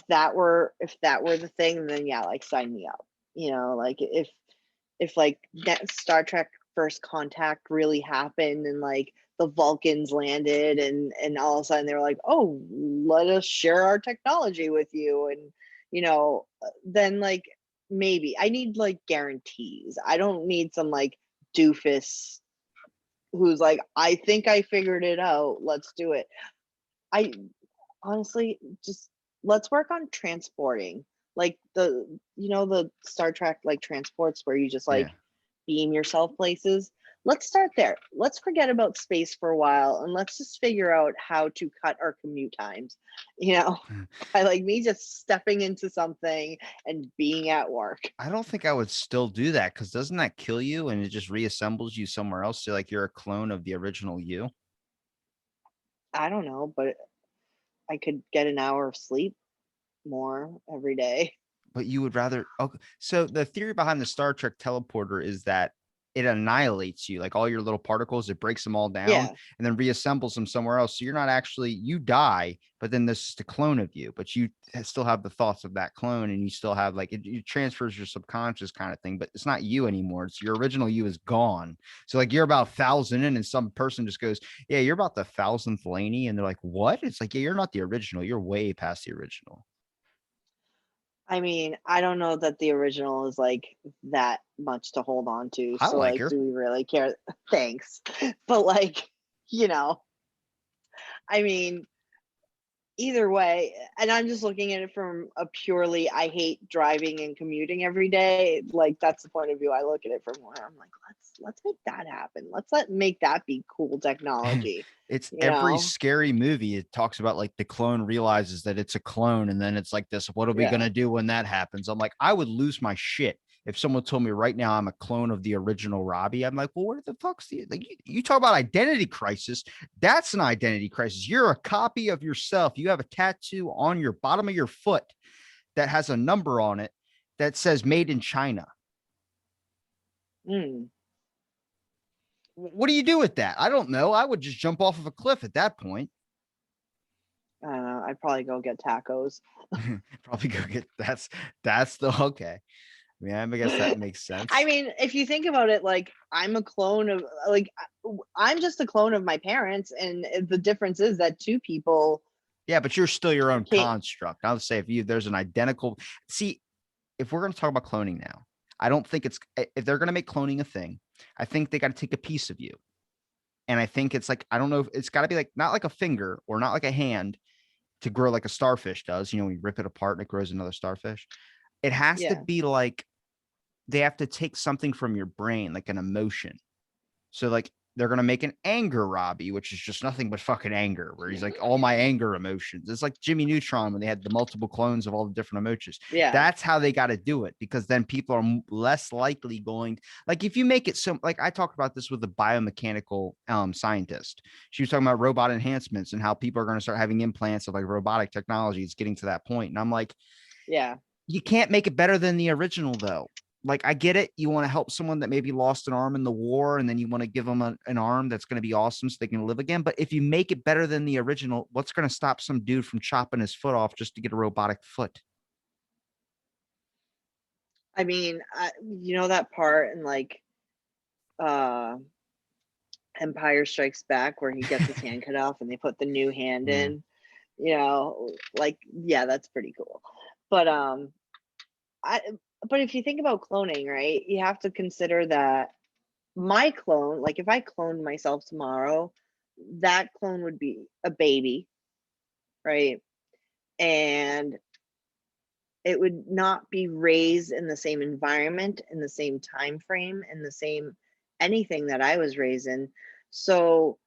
that were the thing, then yeah, like sign me up. Like if like that Star Trek First Contact really happened and like the Vulcans landed and all of a sudden they were like, "Oh, let us share our technology with you." And then like maybe I need like guarantees. I don't need some like doofus who's like, I think I figured it out. Let's do it. I honestly just let's work on transporting like the Star Trek like transports where you just like Yeah. beam yourself places. Let's start there. Let's forget about space for a while and let's just figure out how to cut our commute times. You know, I like me just stepping into something and being at work. I don't think I would still do that because doesn't that kill you and it just reassembles you somewhere else? So like you're a clone of the original you. I don't know, but I could get an hour of sleep more every day. But you would rather okay. So the theory behind the Star Trek teleporter is that it annihilates you, like all your little particles, it breaks them all down Yeah. and then reassembles them somewhere else. So you're not actually you die, but then this is the clone of you, but you still have the thoughts of that clone and you still have like it transfers your subconscious kind of thing, but it's not you anymore. It's your original you is gone. So like you're about 1,000 in and some person just goes, yeah, you're about the 1,000th Laney. And they're like, what? It's like, yeah, you're not the original. You're way past the original. I mean, I don't know that the original is like that much to hold on to. I So like like, her. do we really care? Thanks. But like, you know, I mean, either way, and I'm just looking at it from a purely I hate driving and commuting every day. Like that's the point of view I look at it from where I'm like, let's make that happen. Make that be cool technology, It's you every know? scary movie. It talks about like the clone realizes that it's a clone, and then it's like this. What are we Yeah. gonna do when that happens? I'm like, I would lose my shit if someone told me right now I'm a clone of the original Robbie. I'm like, well, what the fuck's the like? You talk about identity crisis. That's an identity crisis. You're a copy of yourself. You have a tattoo on your bottom of your foot that has a number on it that says "Made in China." Mm. What do you do with that? I don't know. I would just jump off of a cliff at that point. I'd probably go get tacos. Probably go get that's the okay. I mean, I guess that makes I sense. mean, if you think about it, like I'm a clone of like I'm just a clone of my parents, and the difference is that two people Yeah, but you're still your own can't. construct. I would say if you there's an identical see, if we're gonna talk about cloning now, I don't think it's if they're gonna make cloning a thing, I think they gotta take a piece of you. And I think it's like, I don't know if it's gotta be like not like a finger or not like a hand to grow like a starfish does, when you rip it apart and it grows another starfish. It has to Yeah, be like they have to take something from your brain, like an emotion. So like they're gonna make an anger Robbie, which is just nothing but fucking anger, where he's like all my anger emotions. It's like Jimmy Neutron when they had the multiple clones of all the different emotions. yeah. That's how they got to do it because then people are less likely going. Like if you make it so, like I talked about this with a biomechanical scientist. She was talking about robot enhancements and how people are going to start having implants of like robotic technology. It's getting to that point, and I'm like, Yeah. you can't make it better than the original though. Like I get it, you want to help someone that maybe lost an arm in the war and then you want to give them an arm that's going to be awesome so they can live again. But if you make it better than the original, what's going to stop some dude from chopping his foot off just to get a robotic foot? I mean, you know that part in like uh Empire Strikes Back where he gets his hand cut off and they put the new hand Yeah. in, like yeah, that's pretty cool. But I but if you think about cloning, right, you have to consider that my clone, like if I cloned myself tomorrow, that clone would be a baby, right? And it would not be raised in the same environment, in the same time frame, in the same anything that I was raised in. So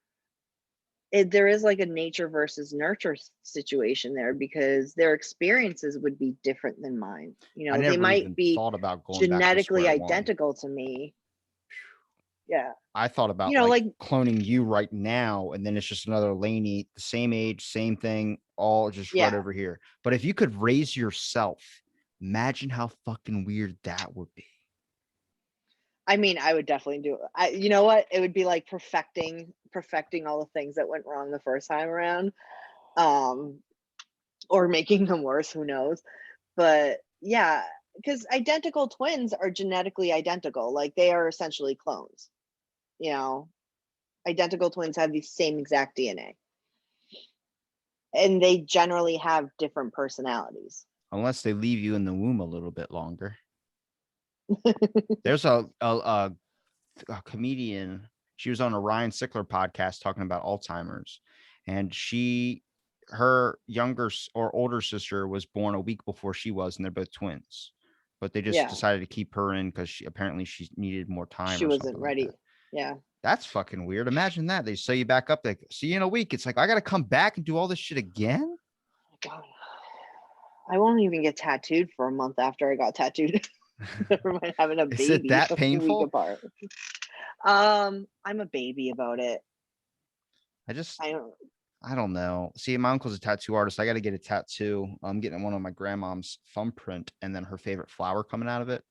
there is like a nature versus nurture situation there because their experiences would be different than mine. I They never might even be thought about going back to genetically square one. identical to me. Yeah. I thought about like Like, cloning you right now, and then it's just another Laney, the same age, same thing, all just right yeah. over here. But if you could raise yourself, imagine how fucking weird that would be. I mean, I would definitely do it. You know what? It would be like perfecting all the things that went wrong the first time around. Um, or making them worse, who knows? But yeah, because identical twins are genetically identical. Like they are essentially clones, you know. Identical twins have the same exact DNA. And they generally have different personalities. Unless they leave you in the womb a little bit longer. There's a comedian. She was on a Ryan Sickler podcast talking about Alzheimer's, and her younger or older sister was born a week before she was, and they're both twins. But they just Yeah, decided to keep her in because she needed more time she or wasn't something like ready. that. Yeah. That's fucking weird. Imagine that. They say you back up, like, see you in a week. It's like, I got to come back and do all this shit again. God, I won't even get tattooed for a month after I got tattooed. Never mind having a Is it baby that a week painful? apart. I'm a baby about it. I just, I don't. I don't know. See, my uncle's a tattoo artist. I got to get a tattoo. I'm getting one of my grandmom's thumbprint and then her favorite flower coming out of it.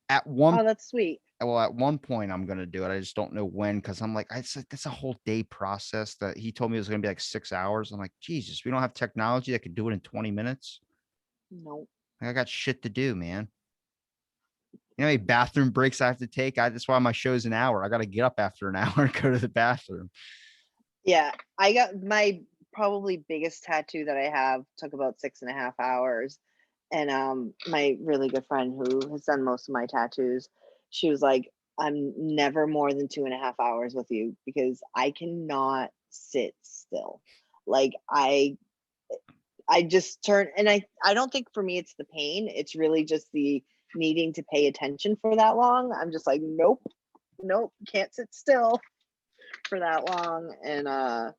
At one Oh, that's sweet. well, at one point I'm gonna do it. I just don't know when because I'm like, it's like that's a whole day process that he told me it was gonna be like 6 hours. I'm like, Jesus, we don't have technology that could do it in 20 minutes. No. Like, I got shit to do, man. You know how many bathroom breaks I have to take? That's why my show's an hour. I got to get up after an hour and go to the bathroom. Yeah, I got my probably biggest tattoo that I have took about 6.5 hours. And my really good friend who has done most of my tattoos, she was like, I'm never more than 2.5 hours with you because I cannot sit still. Like I just turn and I don't think for me it's the pain. It's really just the needing to pay attention for that long. I'm just like, nope, nope, can't sit still for that long. And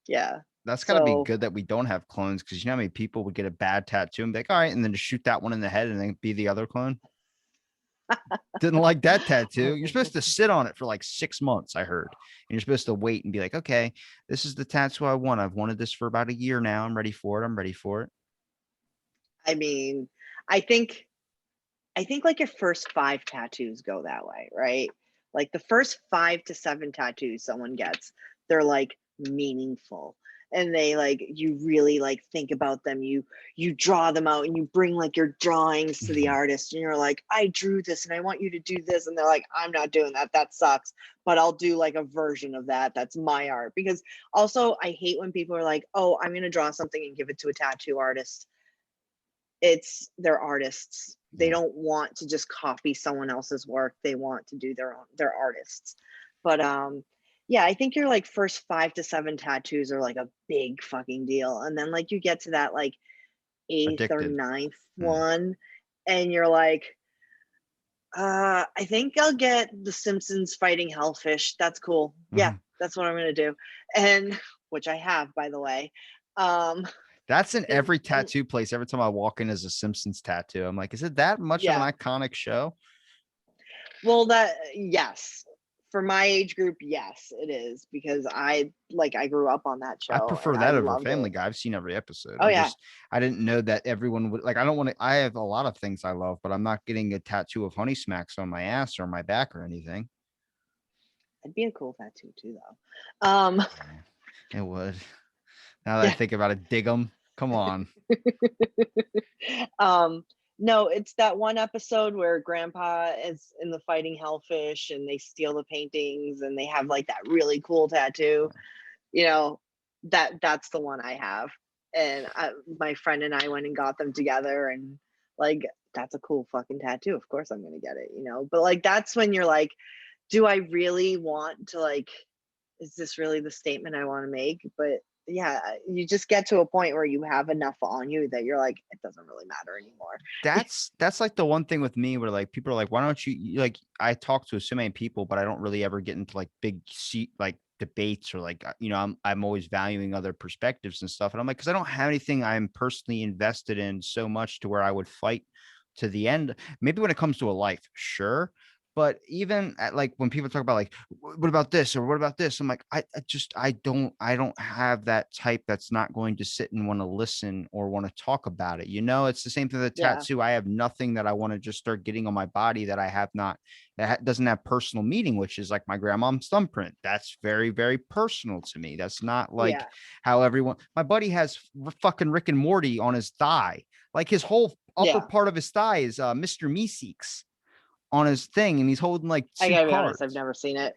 yeah. That's got to be So good that we don't have clones because you know how many people would get a bad tattoo and be like, all right, and then just shoot that one in the head and then be the other clone. Didn't like that tattoo. You're supposed to sit on it for like 6 months, I heard. And you're supposed to wait and be like, okay, this is the tattoo I want. I've wanted this for about a year now. I'm ready for it. I'm ready for it. I mean, I think like your first 5 tattoos go that way, right? Like the first 5 to 7 tattoos someone gets, they're like meaningful. And they like you really like think about them. You draw them out and you bring like your drawings to the Mhm. artist and you're like, I drew this and I want you to do this. And they're like, I'm not doing that. That sucks. But I'll do like a version of that. That's my art. Because also I hate when people are like, oh, I'm gonna draw something and give it to a tattoo artist. It's they're artists. They Yeah. don't want to just copy someone else's work. They want to do their own. They're artists. But yeah, I think your like first 5 to 7 tattoos are like a big fucking deal. And then like you get to that like eighth or Addicted. ninth Mm. one and you're like, I think I'll get the Simpsons fighting hellfish. That's cool. Yeah, Mhm. that's what I'm gonna do. And which I have, by the way. Um That's in and, every and tattoo place. Every time I walk in as a Simpsons tattoo, I'm like, is it that much of an yeah, iconic show? well, that yes. For my age group, yes, it is because I grew up on that I show and prefer I that over loved Family it. Guy. I've seen every episode. Oh yeah, I didn't know that everyone would like. I don't want to. I have a lot of things I love, but I'm not getting a tattoo of Honey Smacks on my ass or my back or anything. it'd be a cool tattoo too, though. Yeah, it would. Now that I Yeah. think about it, dig them. Come on. um, no, it's that one episode where Grandpa is in the fighting hellfish and they steal the paintings and they have like that really cool tattoo. You know, that's the one I have, and my friend and I went and got them together, and like that's a cool fucking tattoo. Of course, I'm gonna get it. But like that's when you're like, do I really want to like? Is this really the statement I want to make? But yeah, you just get to a point where you have enough on you that you're like, it doesn't really matter anymore. That's like the one thing with me where like people are like, why don't like I talk to so many people, but I don't really ever get into like big seat like debates or like I'm always valuing other perspectives and stuff. And I'm like, because I don't have anything I'm personally invested in so much to where I would fight to the end. Maybe when it comes to a life, sure. But even at like when people talk about like, what about this or what about this? I'm like, I don't have that type that's not going to sit and want to listen or want to talk about it. It's the same thing with the Yeah, tattoo. I have nothing that I want to just start getting on my body that I have not, doesn't have personal meaning, which is like my grandmom's thumbprint. That's very, very personal to me. That's not like yeah, how my buddy has fucking Rick and Morty on his thigh. Like his whole upper yeah. part of his thigh is Mr. Meeseeks on his thing, and he's holding like I two gotta be honest, I've cards. never seen it.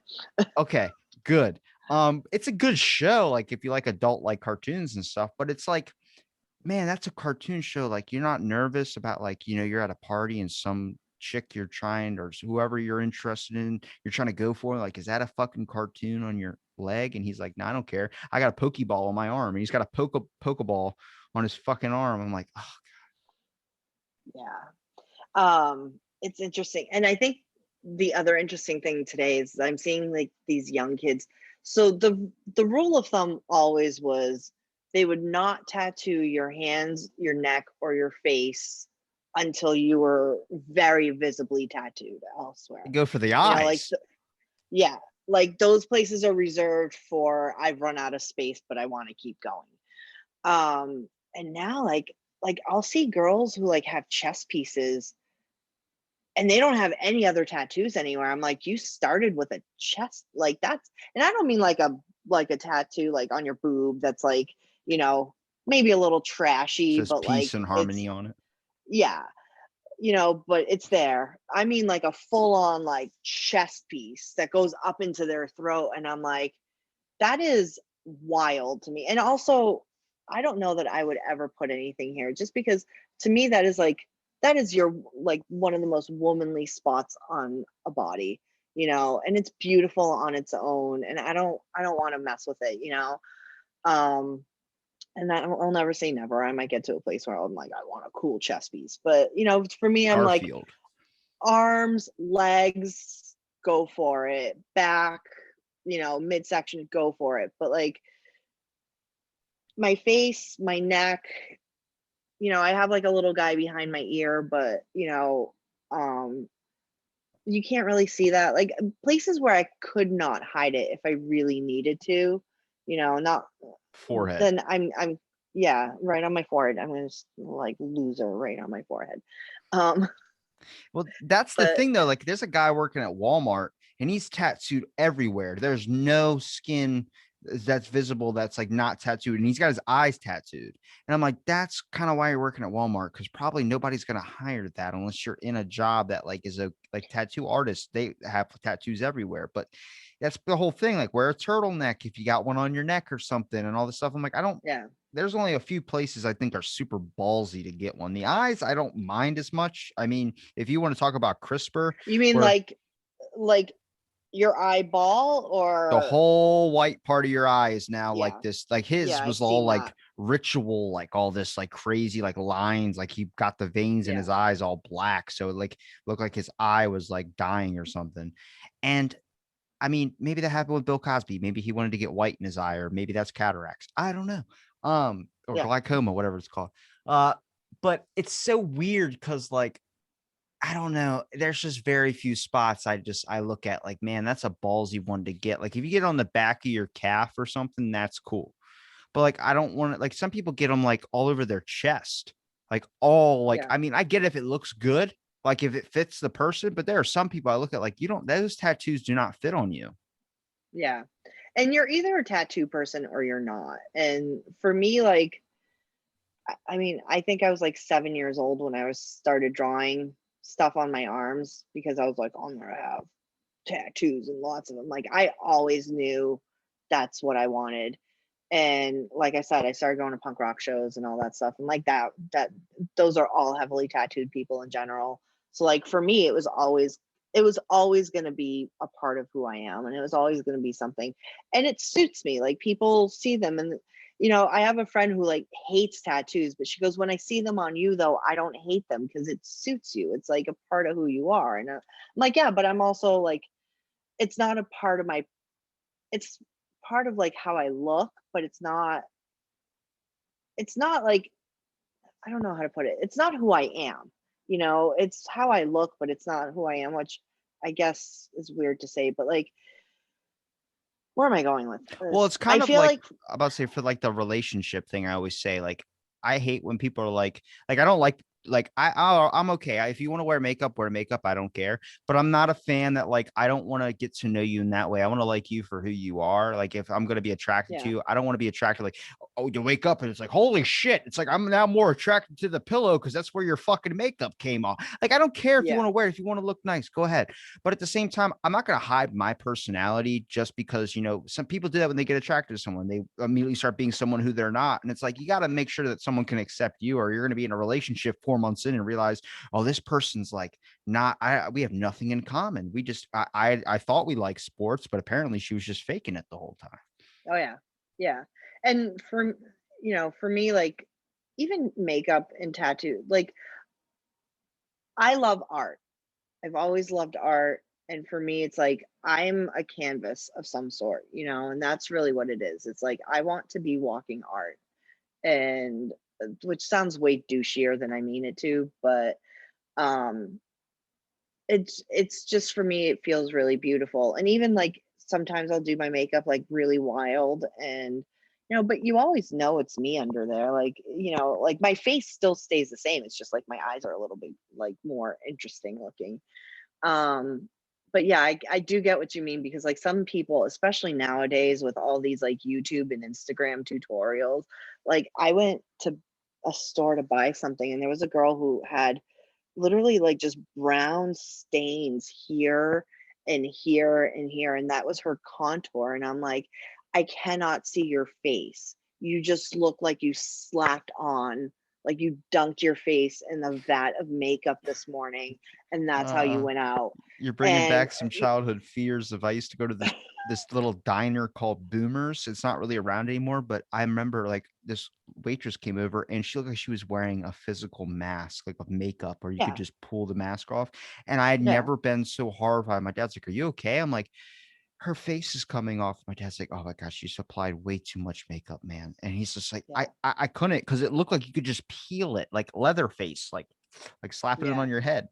Okay, good. It's a good show, like if you like adult like cartoons and stuff, but it's like, man, that's a cartoon show. Like you're not nervous about like, you're at a party and some chick you're trying or whoever you're interested in, you're trying to go for. Like, is that a fucking cartoon on your leg? And he's like, no, I don't care. I got a Pokeball on my arm. And he's got a Pokeball on his fucking arm. I'm like, oh, Yeah. It's interesting. And I think the other interesting thing today is I'm seeing like these young kids. So the rule of thumb always was they would not tattoo your hands, your neck, or your face until you were very visibly tattooed elsewhere. go for the You know, like eyes. yeah, like those places are reserved for I've run out of space, but I want to keep going. And now like I'll see girls who like have chest pieces and they don't have any other tattoos anywhere. I'm like, you started with a chest, like that's, and I don't mean like a tattoo like on your boob that's like, you know, maybe a little trashy, Says but peace like and it's harmony on it. yeah, you know, but it's there. I mean like a full on like chest piece that goes up into their throat, and I'm like, that is wild to me. And also, I don't know that I would ever put anything here just because to me that is like that is your like one of the most womanly spots on a body, you know, and it's beautiful on its own, and I don't want to mess with it, you know. Um and I'll never say never. I might get to a place where I'm like I want a cool chest piece, but you know, for me I'm like Garfield. arms, legs, go for it. Back, you know, midsection, go for it. But like my face, my neck, you know, I have like a little guy behind my ear, but you know, um, you can't really see that. Like places where I could not hide it if I really needed to, you know, not Forehead. then I'm yeah, right on my forehead. I'm gonna just like loser right on my forehead. Um, Well, that's the but thing though. Like, there's a guy working at Walmart and he's tattooed everywhere. There's no skin that's visible that's like not tattooed, and he's got his eyes tattooed. And I'm like, that's kind of why you're working at Walmart, because probably nobody's gonna hire that unless you're in a job that like is a like tattoo artist. They have tattoos everywhere, but that's the whole thing. Like, wear a turtleneck if you got one on your neck or something, and all this stuff. I'm like, I don't yeah, there's only a few places I think are super ballsy to get one. The eyes, I don't mind as much. I mean, if you want to talk about CRISPR, you mean where like your eyeball the or whole white part of your eye is now like yeah, this, like yeah, his I've was all seen like that. ritual, like all this like crazy like lines, like he got the veins in Yeah, his eyes all black. So it like looked like his eye was like dying or something. And I mean, maybe that happened with Bill Cosby. Maybe he wanted to get white in his eye, or maybe that's cataracts. I don't know. Or yeah, glaucoma, whatever it's called. Uh, but it's so weird because like I don't know. There's just very few spots I look at like, man, that's a ballsy one to get. Like if you get on the back of your calf or something, that's cool. But like I don't want to like some people get them like all over their chest. Like all like yeah, I mean, I get if it looks good, like if it fits the person, but there are some people I look at like you don't those tattoos do not fit on you. yeah. And you're either a tattoo person or you're not. And for me, like, I mean, I think I was like 7 years old when I was started drawing stuff on my arms because I was like, I'm gonna have tattoos and lots of them. Like I always knew that's what I wanted. And like I said, I started going to punk rock shows and all that stuff. And like that those are all heavily tattooed people in general. So like for me, it was always going to be a part of who I am, and it was always going to be something. And it suits me. Like people see them, and you know, I have a friend who like hates tattoos, but she goes, when I see them on you though, I don't hate them because it suits you. It's like a part of who you are. And I'm like, yeah, but I'm also like, it's not a part of my, it's part of like how I look, but it's not like, I don't know how to put it. It's not who I am. You know, it's how I look, but it's not who I am, which I guess is weird to say, but like, where am I going with Well, this? it's I kind of feel like like, I'm about to say for like the relationship thing. I always say like I hate when people are like I don't like I'm okay. If you want to wear makeup. I don't care. But I'm not a fan that like I don't want to get to know you in that way. I want to like you for who you are. Like if I'm gonna be attracted to yeah, you, I don't want to be attracted like oh you wake up and it's like holy shit. It's like I'm now more attracted to the pillow because that's where your fucking makeup came off. Like I don't care if you want yeah, to wear it, if you want to look nice, go ahead. But at the same time, I'm not going to hide my personality just because, you know, some people do that when they get attracted to someone. They immediately start being someone who they're not. And it's like, you got to make sure that someone can accept you or you're going to be in a relationship for months in and realized, oh, this person's like not, we have nothing in common. We just, I thought we liked sports, but apparently she was just faking it the whole time. Oh yeah. Yeah. And for me, like even makeup and tattoo, like I love art. I've always loved art. And for me, it's like I'm a canvas of some sort, and that's really what it is. It's like I want to be walking art. And which sounds way douchier than I mean it to, but um it's just for me, it feels really beautiful. And even like sometimes I'll do my makeup like really wild and but you always know it's me under there. Like, like my face still stays the same. It's just like my eyes are a little bit like more interesting looking. Um, but yeah, I do get what you mean because like some people, especially nowadays with all these like YouTube and Instagram tutorials, like I went to a store to buy something and there was a girl who had literally like just brown stains here and here and here, and that was her contour. And I'm like, I cannot see your face. You just look like you slapped on, like you dunked your face in the vat of makeup this morning, and that's how you Uh, went out. you're bringing And back some childhood fears of I used to go to this little diner called Boomers. It's not really around anymore, but I remember like this waitress came over and she looked like she was wearing a physical mask, like of makeup, or you could yeah, just pull the mask off. And I had yeah, never been so horrified. My dad's like, "Are you okay?" I'm like, her face is coming off. My dad's like, "Oh my gosh, she's applied way too much makeup, man." And he's just like, yeah, I couldn't because it looked like you could just peel it like Leatherface, like slapping it yeah, on your head.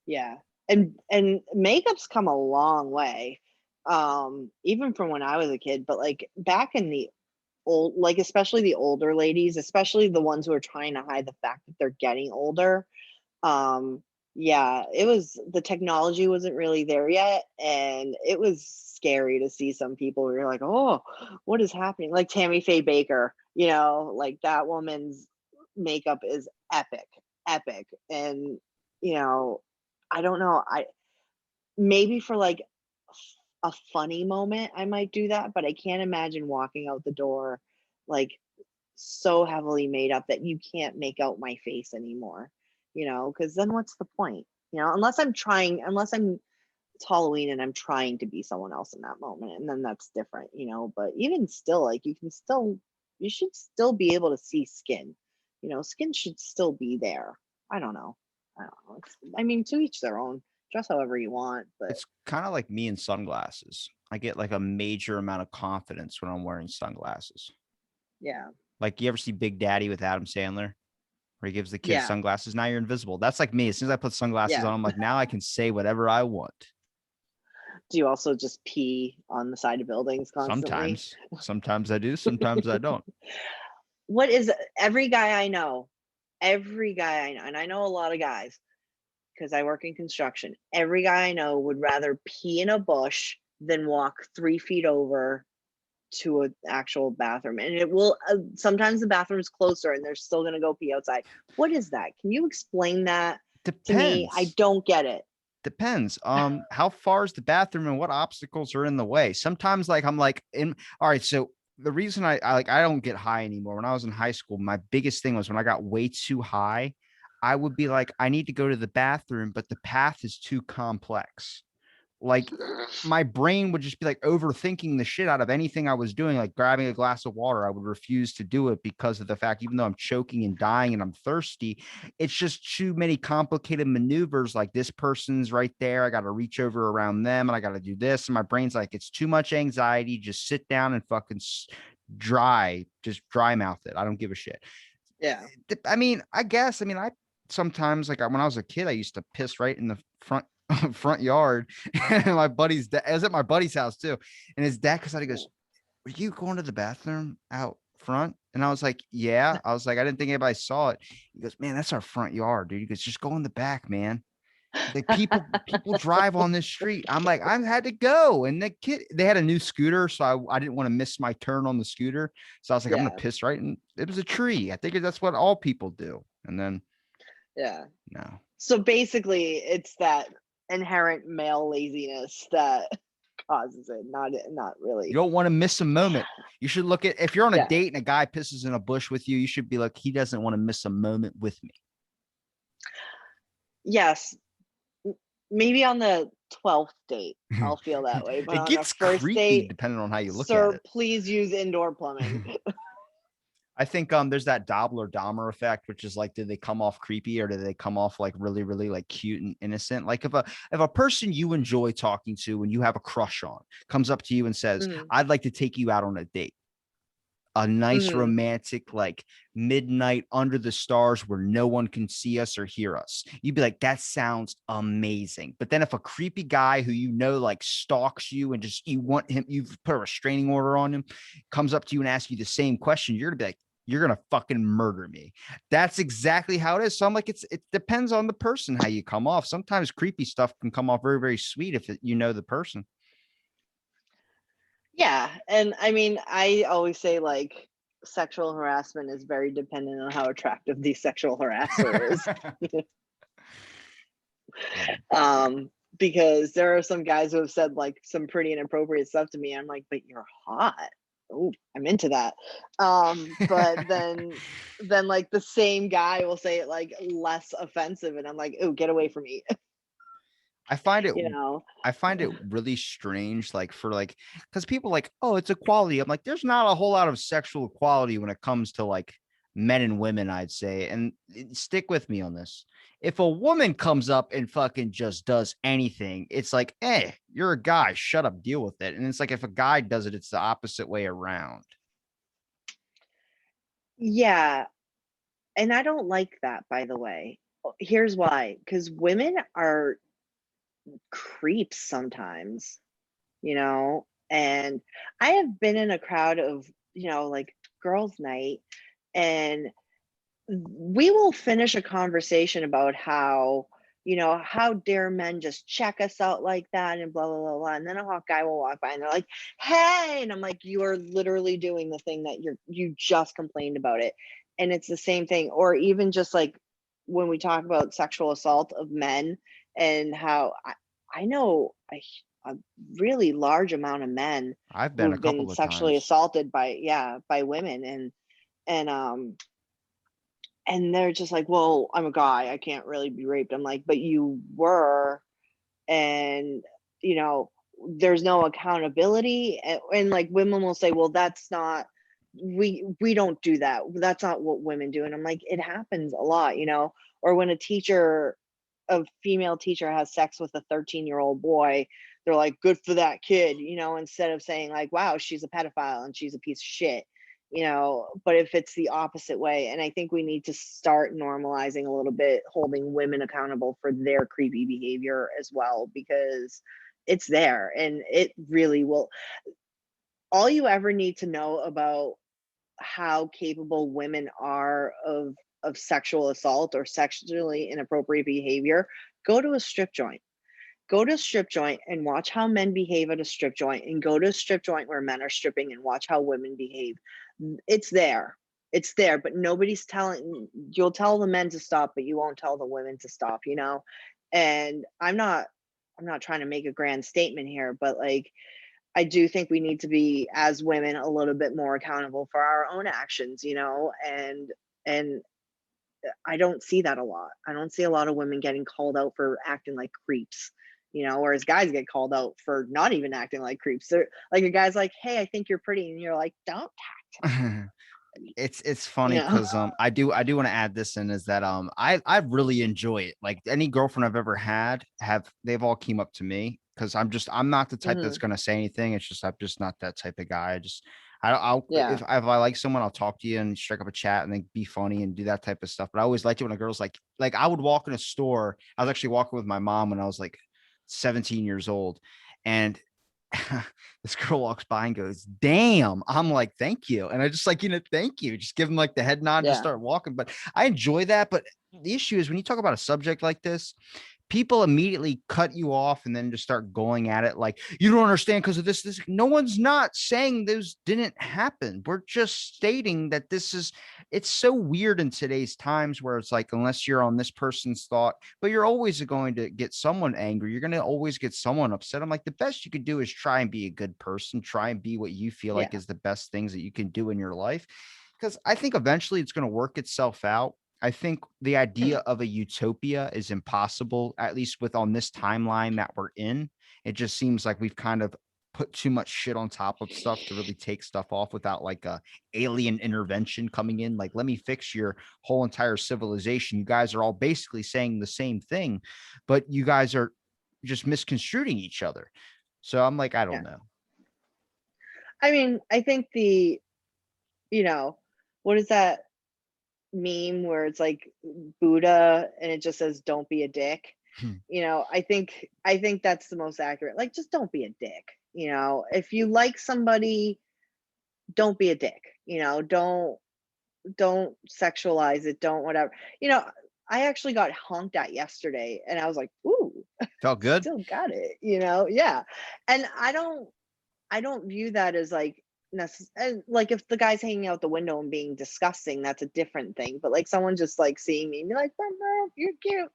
yeah. And makeup's come a long way, even from when I was a kid. But like back in the old, like especially the older ladies, especially the ones who are trying to hide the fact that they're getting older. um yeah, it was, the technology wasn't really there yet, and it was scary to see some people where you're like, oh, what is happening, like Tammy Faye Baker, like that woman's makeup is epic, epic. And you know I don't know, I maybe for like a funny moment I might do that, but I can't imagine walking out the door like so heavily made up that you can't make out my face anymore, because then what's the point? Unless it's Halloween and I'm trying to be someone else in that moment, and then that's different, but even still, like you should still be able to see skin. Skin should still be there. I don't know. I don't know. I mean, to each their own. Dress however you want, but It's kind of like me in sunglasses. I get like a major amount of confidence when I'm wearing sunglasses. yeah. Like you ever see Big Daddy with Adam Sandler, where he gives the kids Yeah. sunglasses? Now you're invisible. That's like me. As soon as I put sunglasses Yeah. on, I'm like, now I can say whatever I want. Do you also just pee on the side of buildings constantly? Sometimes I do, sometimes I don't. What is every guy I know, and I know a lot of guys because I work in construction. Every guy I know would rather pee in a bush than walk 3 feet over to an actual bathroom. And it will, sometimes the bathroom's closer and they're still going to go pee outside. What is that? Can you explain that to me? I Depends. don't get it. Depends. How far is the bathroom and what obstacles are in the way? Sometimes, like I'm like in. All right, so the reason I don't get high anymore. When I was in high school, my biggest thing was when I got way too high, I would be like, I need to go to the bathroom, but the path is too complex. Like my brain would just be like overthinking the shit out of anything I was doing, like grabbing a glass of water. I would refuse to do it because of the fact, even though I'm choking and dying and I'm thirsty, it's just too many complicated maneuvers. Like this person's right there. I got to reach over around them and I got to do this. And my brain's like, it's too much anxiety. Just sit down and fucking just dry mouth it. I don't give a shit. Yeah. I mean, I sometimes like when I was a kid, I used to piss right in the front yard. And my buddy's dad, I was at my buddy's house too. And his dad comes out, he goes, "Were you going to the bathroom out front?" And I was like, "Yeah." I was like, I didn't think anybody saw it. He goes, "Man, that's our front yard, dude." He goes, "Just go in the back, man." He's like, people drive on this street. I'm like, I had to go. And the kid, they had a new scooter. So I didn't want to miss my turn on the scooter. So I was like, I'm gonna Yeah. piss right. And it was a tree. I think that's what all people do. And then Yeah. no. So basically, it's that inherent male laziness that causes it, not You really. don't want to miss a moment. You should look at, if you're on a Yeah. date and a guy pisses in a bush with you, you should be like, he doesn't want to miss a moment with me. Yes, maybe on the 12th date, I'll feel that way, but It on a gets first creepy date, depending on how you look at sir, it. please use indoor plumbing. I think there's that Dobler Dahmer effect, which is like, do they come off creepy or do they come off like really, really like cute and innocent? Like if a person you enjoy talking to and you have a crush on comes up to you and says, Mhm, I'd like to take you out on a date, a nice mhm. romantic, like midnight under the stars where no one can see us or hear us. You'd be like, that sounds amazing. But then if a creepy guy who you know like stalks you and just you want him, you've put a restraining order on him, comes up to you and asks you the same question, you're gonna be like, you're gonna fucking murder me. That's exactly how it is. So I'm like, it depends on the person how you come off. Sometimes creepy stuff can come off very, very sweet if you know the person. Yeah, and I mean, I always say, like, sexual harassment is very dependent on how attractive the sexual harasser is. Yeah. Um, because there are some guys who have said, like, some pretty inappropriate stuff to me. I'm like, "But you're hot. Oh, I'm into that." But then, like, the same guy will say it, like, less offensive, and I'm like, "Oh, get away from me." I find it You know? I find it really strange, like for like, because people like, oh, it's equality. I'm like, there's not a whole lot of sexual equality when it comes to like men and women, I'd say. And stick with me on this. If a woman comes up and fucking just does anything, it's like, hey, you're a guy, shut up, deal with it. And it's like if a guy does it, it's the opposite way around. Yeah, and I don't like that, by the way. Here's why, because women are creeps sometimes, you know? And I have been in a crowd of, like, girls' night, and we will finish a conversation about how dare men just check us out like that and blah, blah, blah, blah. And then a hot guy will walk by and they're like, hey. And I'm like, you are literally doing the thing that you just complained about it. And it's the same thing. Or even just like when we talk about sexual assault of men and how I know a really large amount of men I've been a who've been couple of sexually times. assaulted by, yeah, by women. And and they're just like, "Well, I'm a guy, I can't really be raped." I'm like, "But you were." And, you know, there's no accountability, and, like, women will say, "Well, that's not we don't do that. That's not what women do." And I'm like, "It happens a lot," you know? Or when a female teacher has sex with a 13-year-old boy, they're like, "Good for that kid," instead of saying like, "Wow, she's a pedophile and she's a piece of shit." But if it's the opposite way, and I think we need to start normalizing a little bit, holding women accountable for their creepy behavior as well, because it's there and it really will. All you ever need to know about how capable women are of sexual assault or sexually inappropriate behavior, go to a strip joint. Go to a strip joint and watch how men behave at a strip joint, and go to a strip joint where men are stripping and watch how women behave. It's there. It's there, but nobody's telling. You'll tell the men to stop, but you won't tell the women to stop. And I'm not trying to make a grand statement here, but like I do think we need to be, as women, a little bit more accountable for our own actions. And I don't see that a lot. I don't see a lot of women getting called out for acting like creeps, whereas guys get called out for not even acting like creeps. They're like, a guy's like, "Hey, I think you're pretty," and you're like, "Don't talk to me like creep," It's you funny know? because I do want to add this in is that I really enjoy it. Like any girlfriend I've ever had they've all came up to me because I'm not the type that's Hmm. gonna say anything. It's just I'm just not that type of guy. I just I'll Yeah, if I like someone, I'll talk to you and strike up a chat and then be funny and do that type of stuff. But I always liked it when a girl's like I would walk in a store. I was actually walking with my mom when I was like 17 years old, and this girl walks by and goes, "Damn." I'm like, "Thank you." And I just like, thank you. Just give him like the head nod and just yeah, start walking. But I enjoy that. But the issue is when you talk about a subject like this, people immediately cut you off and then just start going at it like you don't understand because of this. No one's not saying those didn't happen. We're just stating that it's so weird in today's times where it's like unless you're on this person's thought, but you're always going to get someone angry, you're going to always get someone upset. I'm like, the best you could do is try and be a good person, try and be what you feel like yeah, is the best things that you can do in your life, because I think eventually it's going to work itself out. I think the idea of a utopia is impossible, at least with on this timeline that we're in. It just seems like we've kind of put too much shit on top of stuff to really take stuff off without like a alien intervention coming in. Like, let me fix your whole entire civilization. You guys are all basically saying the same thing, but you guys are just misconstruing each other. So I'm like, I don't Yeah. know. I mean, I think you know, what is that meme where it's like Buddha and it just says don't be a dick? I think that's the most accurate. Like just don't be a dick. If you like somebody, don't be a dick. Don't sexualize it, don't whatever. You know, I actually got honked at yesterday and I was like, "Ooh, Felt good. still got it." Yeah. And I don't view that as like like if the guy's hanging out the window and being disgusting, that's a different thing. But like someone just like seeing me and be like, "Bro, you're cute,"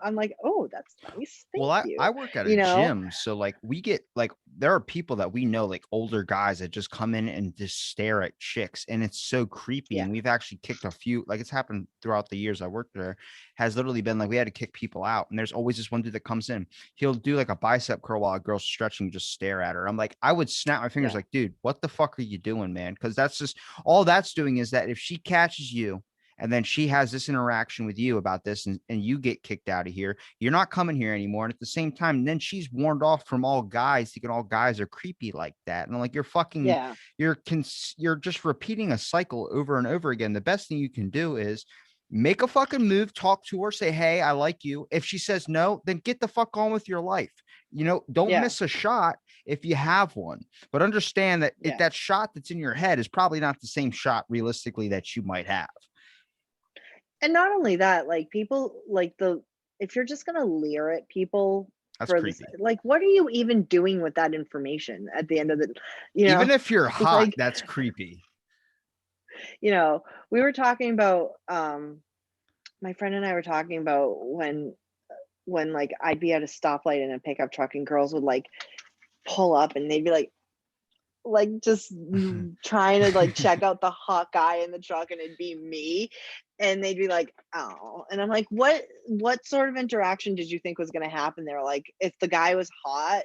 I'm like, "Oh, that's nice, thank Well, I you." work at a You know? gym, so like we get like there are people that we know, like older guys that just come in and just stare at chicks, and it's so creepy. Yeah, And we've actually kicked a few, like it's happened throughout the years I worked there, has literally been like we had to kick people out. And there's always this one dude that comes in, he'll do like a bicep curl while a girl's stretching, just stare at her. I'm like, I would snap my fingers, yeah, like, dude, what the fuck are you doing, man? Because that's just all that's doing is that if she catches you and then she has this interaction with you about this and you get kicked out of here, you're not coming here anymore. And at the same time, then she's warned off from all guys thinking all guys are creepy like that. And I'm like, you're fucking, yeah, you're just repeating a cycle over and over again. The best thing you can do is make a fucking move, talk to her, say, hey, I like you. If she says no, then get the fuck on with your life. Don't yeah, miss a shot if you have one, but understand that if yeah. that shot that's in your head is probably not the same shot realistically that you might have. And not only that, like people like the if you're just gonna leer at people That's for this, creepy. like what are you even doing with that information at the end of the, you know, Even if you're hot, like, that's creepy. you know, we were talking about my friend and I were talking about when like I'd be at a stoplight in a pickup truck and girls would like pull up and they'd be like just trying to like check out the hot guy in the truck and it'd be me and they'd be like, oh, and I'm like, what sort of interaction did you think was going to happen there? Like if the guy was hot,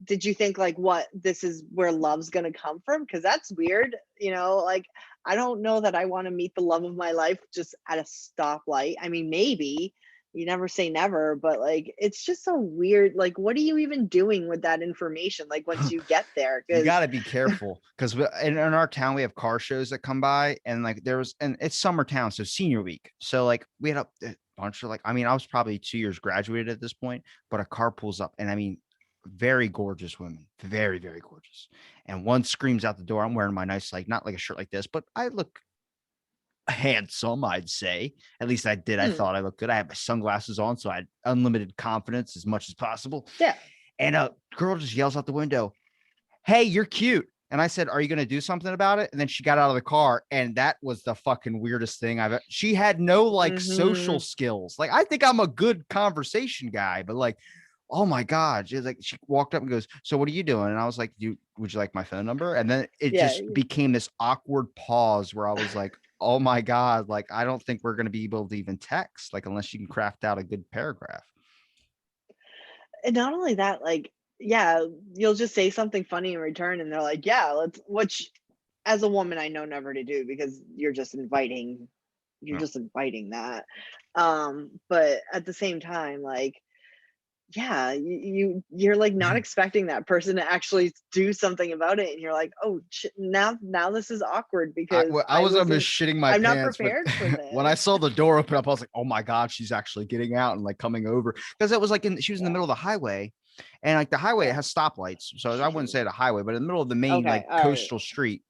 did you think like what this is where love's going to come from? Because that's weird. Like I don't know that I want to meet the love of my life just at a stoplight. I mean, maybe, you never say never, but like it's just so weird. Like what are you even doing with that information like once you get there? You Because got to be careful because in our town we have car shows that come by, and like and it's summer town, so senior week. So like we had a bunch of like, I mean, I was probably 2 years graduated at this point, but a car pulls up, and I mean, very gorgeous women, very very gorgeous, and one screams out the door. I'm wearing my nice, like, not like a shirt like this, but I look handsome, I'd say. At least I did. I hmm, thought I looked good. I had my sunglasses on, so I had unlimited confidence as much as possible. yeah. And a girl just yells out the window, hey, you're cute. And I said, are you going to do something about it? And then she got out of the car. And that was the fucking weirdest thing she had no like social Mhm. skills. Like, I think I'm a good conversation guy, but like, oh my God. She walked up and goes, so what are you doing? And I was like, would you like my phone number? And then it Yeah. just became this awkward pause where I was like, oh my God, like, I don't think we're going to be able to even text, like, unless you can craft out a good paragraph. And not only that, like, yeah, you'll just say something funny in return and they're like, "Yeah, let's," which as a woman I know never to do because you're just inviting that. But at the same time, like, yeah, you're like not expecting that person to actually do something about it and you're like, "Oh, now this is awkward because I I was wasn't almost shitting my I'm not pants when prepared for when I this." saw the door open up. I was like, "Oh my God, she's actually getting out and like coming over." Because it was like she was in the Yeah. middle of the highway, and like the highway it Yeah. has stoplights, so I wouldn't say the highway, but in the middle of the main Okay. like All right. coastal street,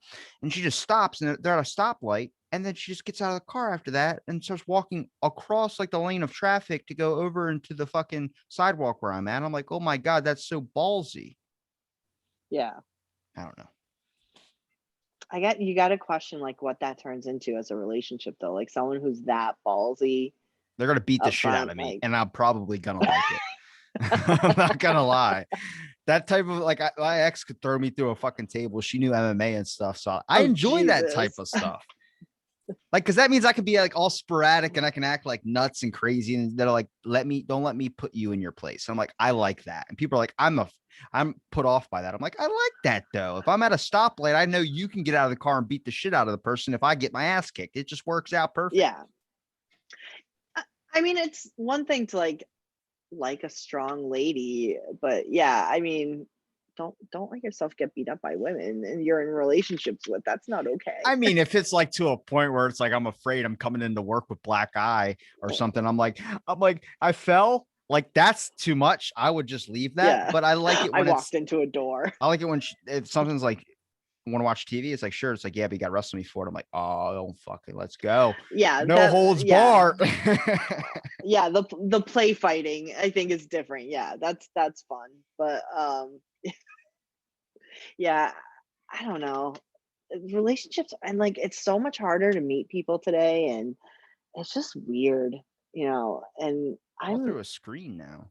and she just stops and they're at a stoplight, and then she just gets out of the car after that and starts walking across like the lane of traffic to go over into the fucking sidewalk where I'm at. I'm like, "Oh my God, that's so ballsy." Yeah. I don't know. You got to question like what that turns into as a relationship though. Like someone who's that ballsy They're gonna beat the up shit out front, of me, like and I'm probably gonna like it. I'm not gonna lie. That type of like my ex could throw me through a fucking table. She knew MMA and stuff, so I oh enjoy that type Jesus. of stuff. Like, cause that means I can be like all sporadic and I can act like nuts and crazy. And they're like, don't let me put you in your place. I'm like, I like that. And people are like, I'm put off by that. I'm like, I like that though. If I'm at a stoplight, I know you can get out of the car and beat the shit out of the person if I get my ass kicked. It just works out perfect. Yeah. I mean, it's one thing to like a strong lady, but yeah, I mean, don't let yourself get beat up by women and you're in relationships with. That's not okay. I mean, if it's like to a point where it's like I'm afraid I'm coming into work with black eye or something, I'm like, I fell. Like that's too much. I would just leave that. Yeah. But I like it I when it's walked into a door. I like it when if something's like want to watch TV. It's like sure. It's like yeah, but you got to wrestle me for it. I'm like oh fucking let's go. Yeah, No holds yeah. bar. Yeah, the play fighting I think is different. Yeah, that's fun. But yeah, I don't know. Relationships and like it's so much harder to meet people today and it's just weird, and All I'm through a screen now.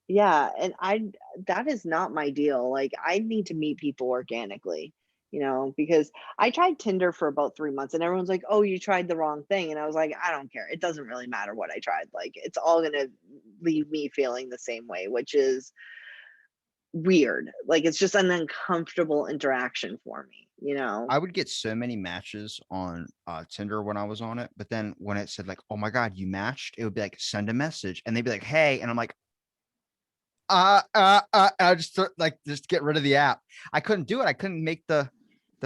yeah, and that is not my deal. Like I need to meet people organically, because I tried Tinder for about 3 months and everyone's like, "Oh, you tried the wrong thing." And I was like, "I don't care. It doesn't really matter what I tried. Like it's all going to leave me feeling the same way, which is weird. Like it's just an uncomfortable interaction for me. I would get so many matches on Tinder when I was on it, but then when it said like, "Oh my god, you matched," it would be like send a message, and they'd be like, "Hey," and I'm like, I just like just get rid of the app. I couldn't do it. I couldn't make the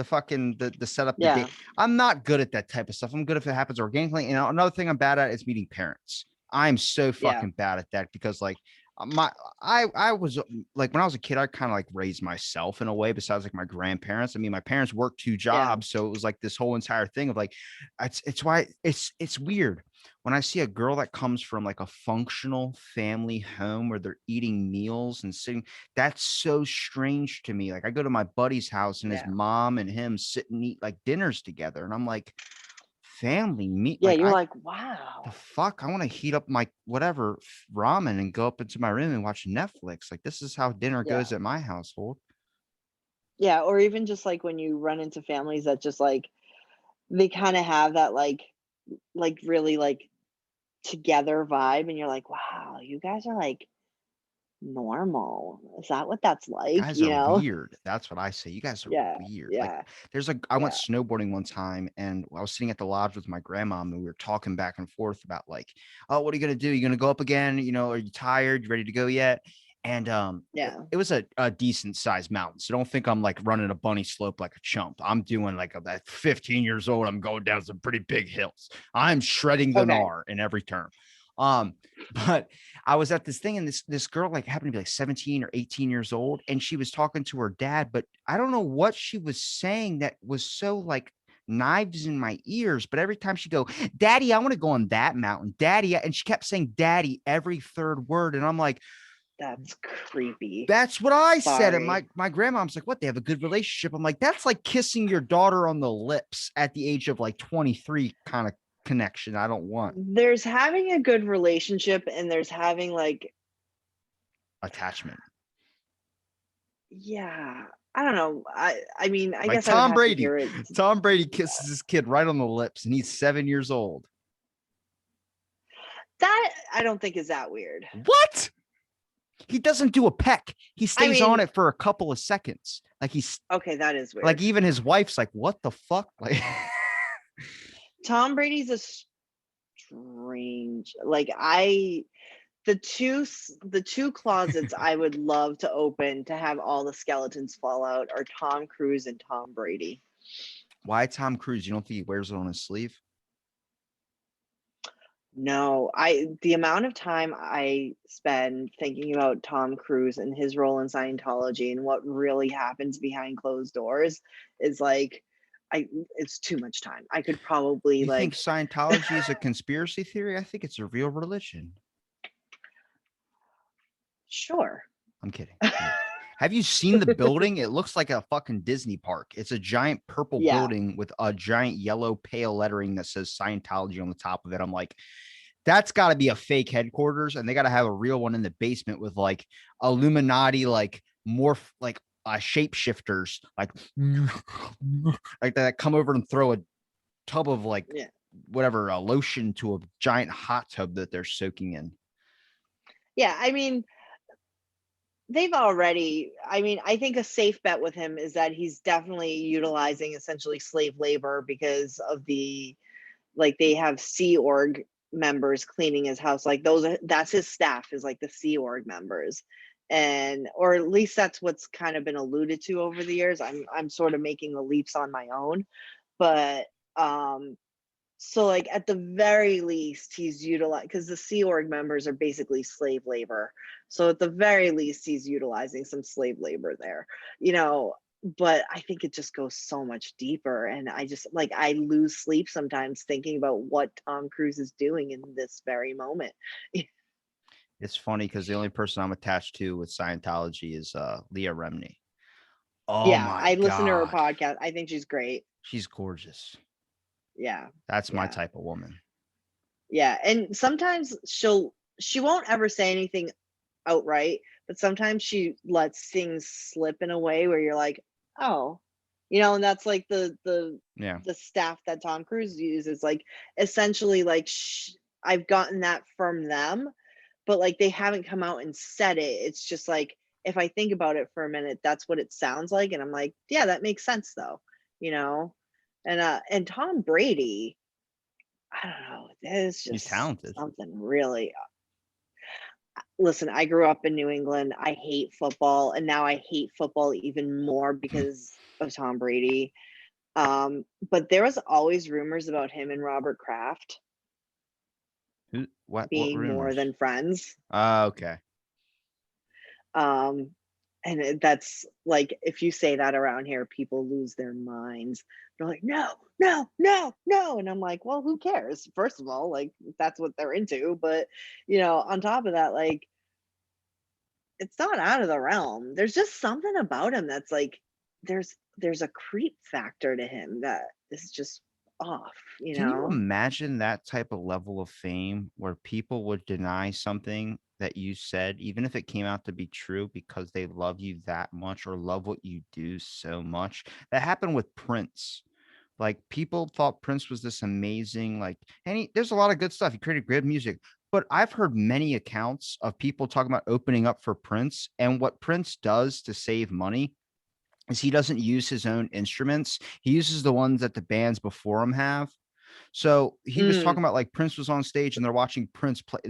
fucking the setup the Yeah. date. I'm not good at that type of stuff. I'm good if it happens organically. And another thing I'm bad at is meeting parents. I'm so Yeah. fucking bad at that because like my I was like when I was a kid, I kind of like raised myself in a way besides like my grandparents. I mean, my parents worked two Yeah. jobs, so it was like this whole entire thing of like it's why it's weird when I see a girl that comes from like a functional family home where they're eating meals and sitting, that's so strange to me. Like I go to my buddy's house and his Yeah. mom and him sit and eat like dinners together. And I'm like, family meat. Yeah, Like you're I like, the "Wow." fuck? I want to heat up my whatever ramen and go up into my room and watch Netflix. Like this is how dinner Yeah. goes at my household. Yeah, or even just like when you run into families that just like they kind of have that like really like together vibe and you're like, "Wow, you guys are like normal. Is that what that's You like?" guys are weird. That's what I say. You guys are Yeah. weird. Like Yeah. I went Yeah. snowboarding one time and I was sitting at the lodge with my grandma and we were talking back and forth about like, oh, what are you gonna do? You gonna go up again? Are you tired? You ready to go yet? And Yeah. it was a decent sized mountain. So don't think I'm like running a bunny slope like a chump. I'm doing like at 15 years old, I'm going down some pretty big hills. I'm shredding the Okay. gnar in every turn. Um, but I was at this thing and this girl like happened to be like 17 or 18 years old and she was talking to her dad, but I don't know what she was saying that was so like knives in my ears, but every time she go, "Daddy, I want to go on that mountain, Daddy," and she kept saying "Daddy" every third word, and I'm like, That's creepy. that's what I said. And Sorry. my grandmom's like, "What? They have a good relationship?" I'm like, that's like kissing your daughter on the lips at the age of like 23 kind of connection I don't want. There's having a good relationship and there's having like Attachment. yeah, I don't know. I mean, I Like guess I would Tom have to Brady. hear it. Tom Brady kisses his kid right on the lips and he's 7 years old. That I don't think is that weird. What? He doesn't do a peck. He I stays on mean, it for a couple of seconds. Like he's okay, that is like weird. even his wife's like, "What the fuck?" Like Tom Brady's a strange like I the two closets I would love to open to have all the skeletons fall out are Tom Cruise and Tom Brady. why Tom Cruise? You don't think he wears it on his sleeve? No, the amount of time I spend thinking about Tom Cruise and his role in Scientology and what really happens behind closed doors is like it's too much time. I could probably You think like Scientology is a conspiracy theory? I think it's a real religion. sure. I'm kidding. Have you seen the building? It looks like a fucking Disney park. It's a giant purple Yeah. building with a giant yellow pale lettering that says Scientology on the top of it. I'm like, that's got to be a fake headquarters, and they got to have a real one in the basement with like Illuminati, like like shapeshifters, like like that come over and throw tub of like Yeah. whatever lotion to a giant hot tub that they're soaking in. Yeah, I mean, I think a safe bet with him is that he's definitely utilizing essentially slave labor because of the like they have Sea Org members cleaning his house. Like that's his staff is like the Sea Org members. And or at least that's what's kind of been alluded to over the years. I'm sort of making the leaps on my own, but so like at the very least he's utilized because the Sea Org members are basically slave labor. So at the very least he's utilizing some slave labor there, you know. But I think it just goes so much deeper, and I just like I lose sleep sometimes thinking about what Tom Cruise is doing in this very moment. It's funny because the only person I'm attached to with Scientology is Leah Remini. Oh Yeah, my I listen to her god, podcast. I think she's great. she's gorgeous. Yeah. That's my Yeah. type of woman. Yeah, and sometimes she won't ever say anything outright, but sometimes she lets things slip in a way where you're like, "Oh," and that's like Yeah. the staff that Tom Cruise uses, like essentially like I've gotten that from them, but like they haven't come out and said it. It's just like if I think about it for a minute, that's what it sounds like, and I'm like, yeah, that makes sense though, you know. And Tom Brady, I don't know, there's He's just talented. something really listen, I grew up in New England. I hate football, and now I hate football even more because of Tom Brady. But there was always rumors about him and Robert Kraft Who? What being more rumors? than friends. Okay. Um, and that's like if you say that around here, people lose their minds. They're like, no, no, no, no. And I'm like, well, who cares? First of all, like that's what they're into. But on top of that, like it's not out of the realm. There's just something about him that's like there's a creep factor to him that is just off, you Can you know? imagine that type of level of fame where people would deny something that you said, even if it came out to be true, because they love you that much or love what you do so much? That happened with Prince. Like people thought Prince was this amazing, like, and there's a lot of good stuff. He created great music, but I've heard many accounts of people talking about opening up for Prince and what Prince does to save money is he doesn't use his own instruments. He uses the ones that the bands before him have. So he was Mm, talking about like Prince was on stage and they're watching Prince play.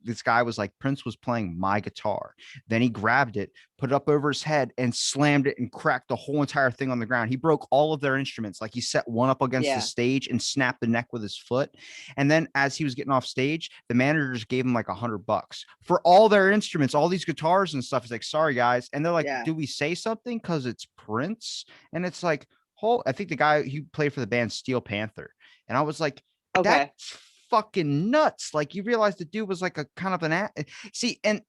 This guy was like, Prince was playing my guitar. Then he grabbed it, put it up over his head, and slammed it and cracked the whole entire thing on the ground. He broke all of their instruments. Like he set one up against the yeah, stage and snapped the neck with his foot. And then as he was getting off stage, the managers gave him like $100 for all their instruments, all these guitars and stuff. He's like, sorry guys. And they're like, yeah. do we say something? Because it's Prince. And it's like, I think the guy he played for the band Steel Panther. And I was like, that's Okay. fucking nuts. Like you realize the dude was like a kind of see, and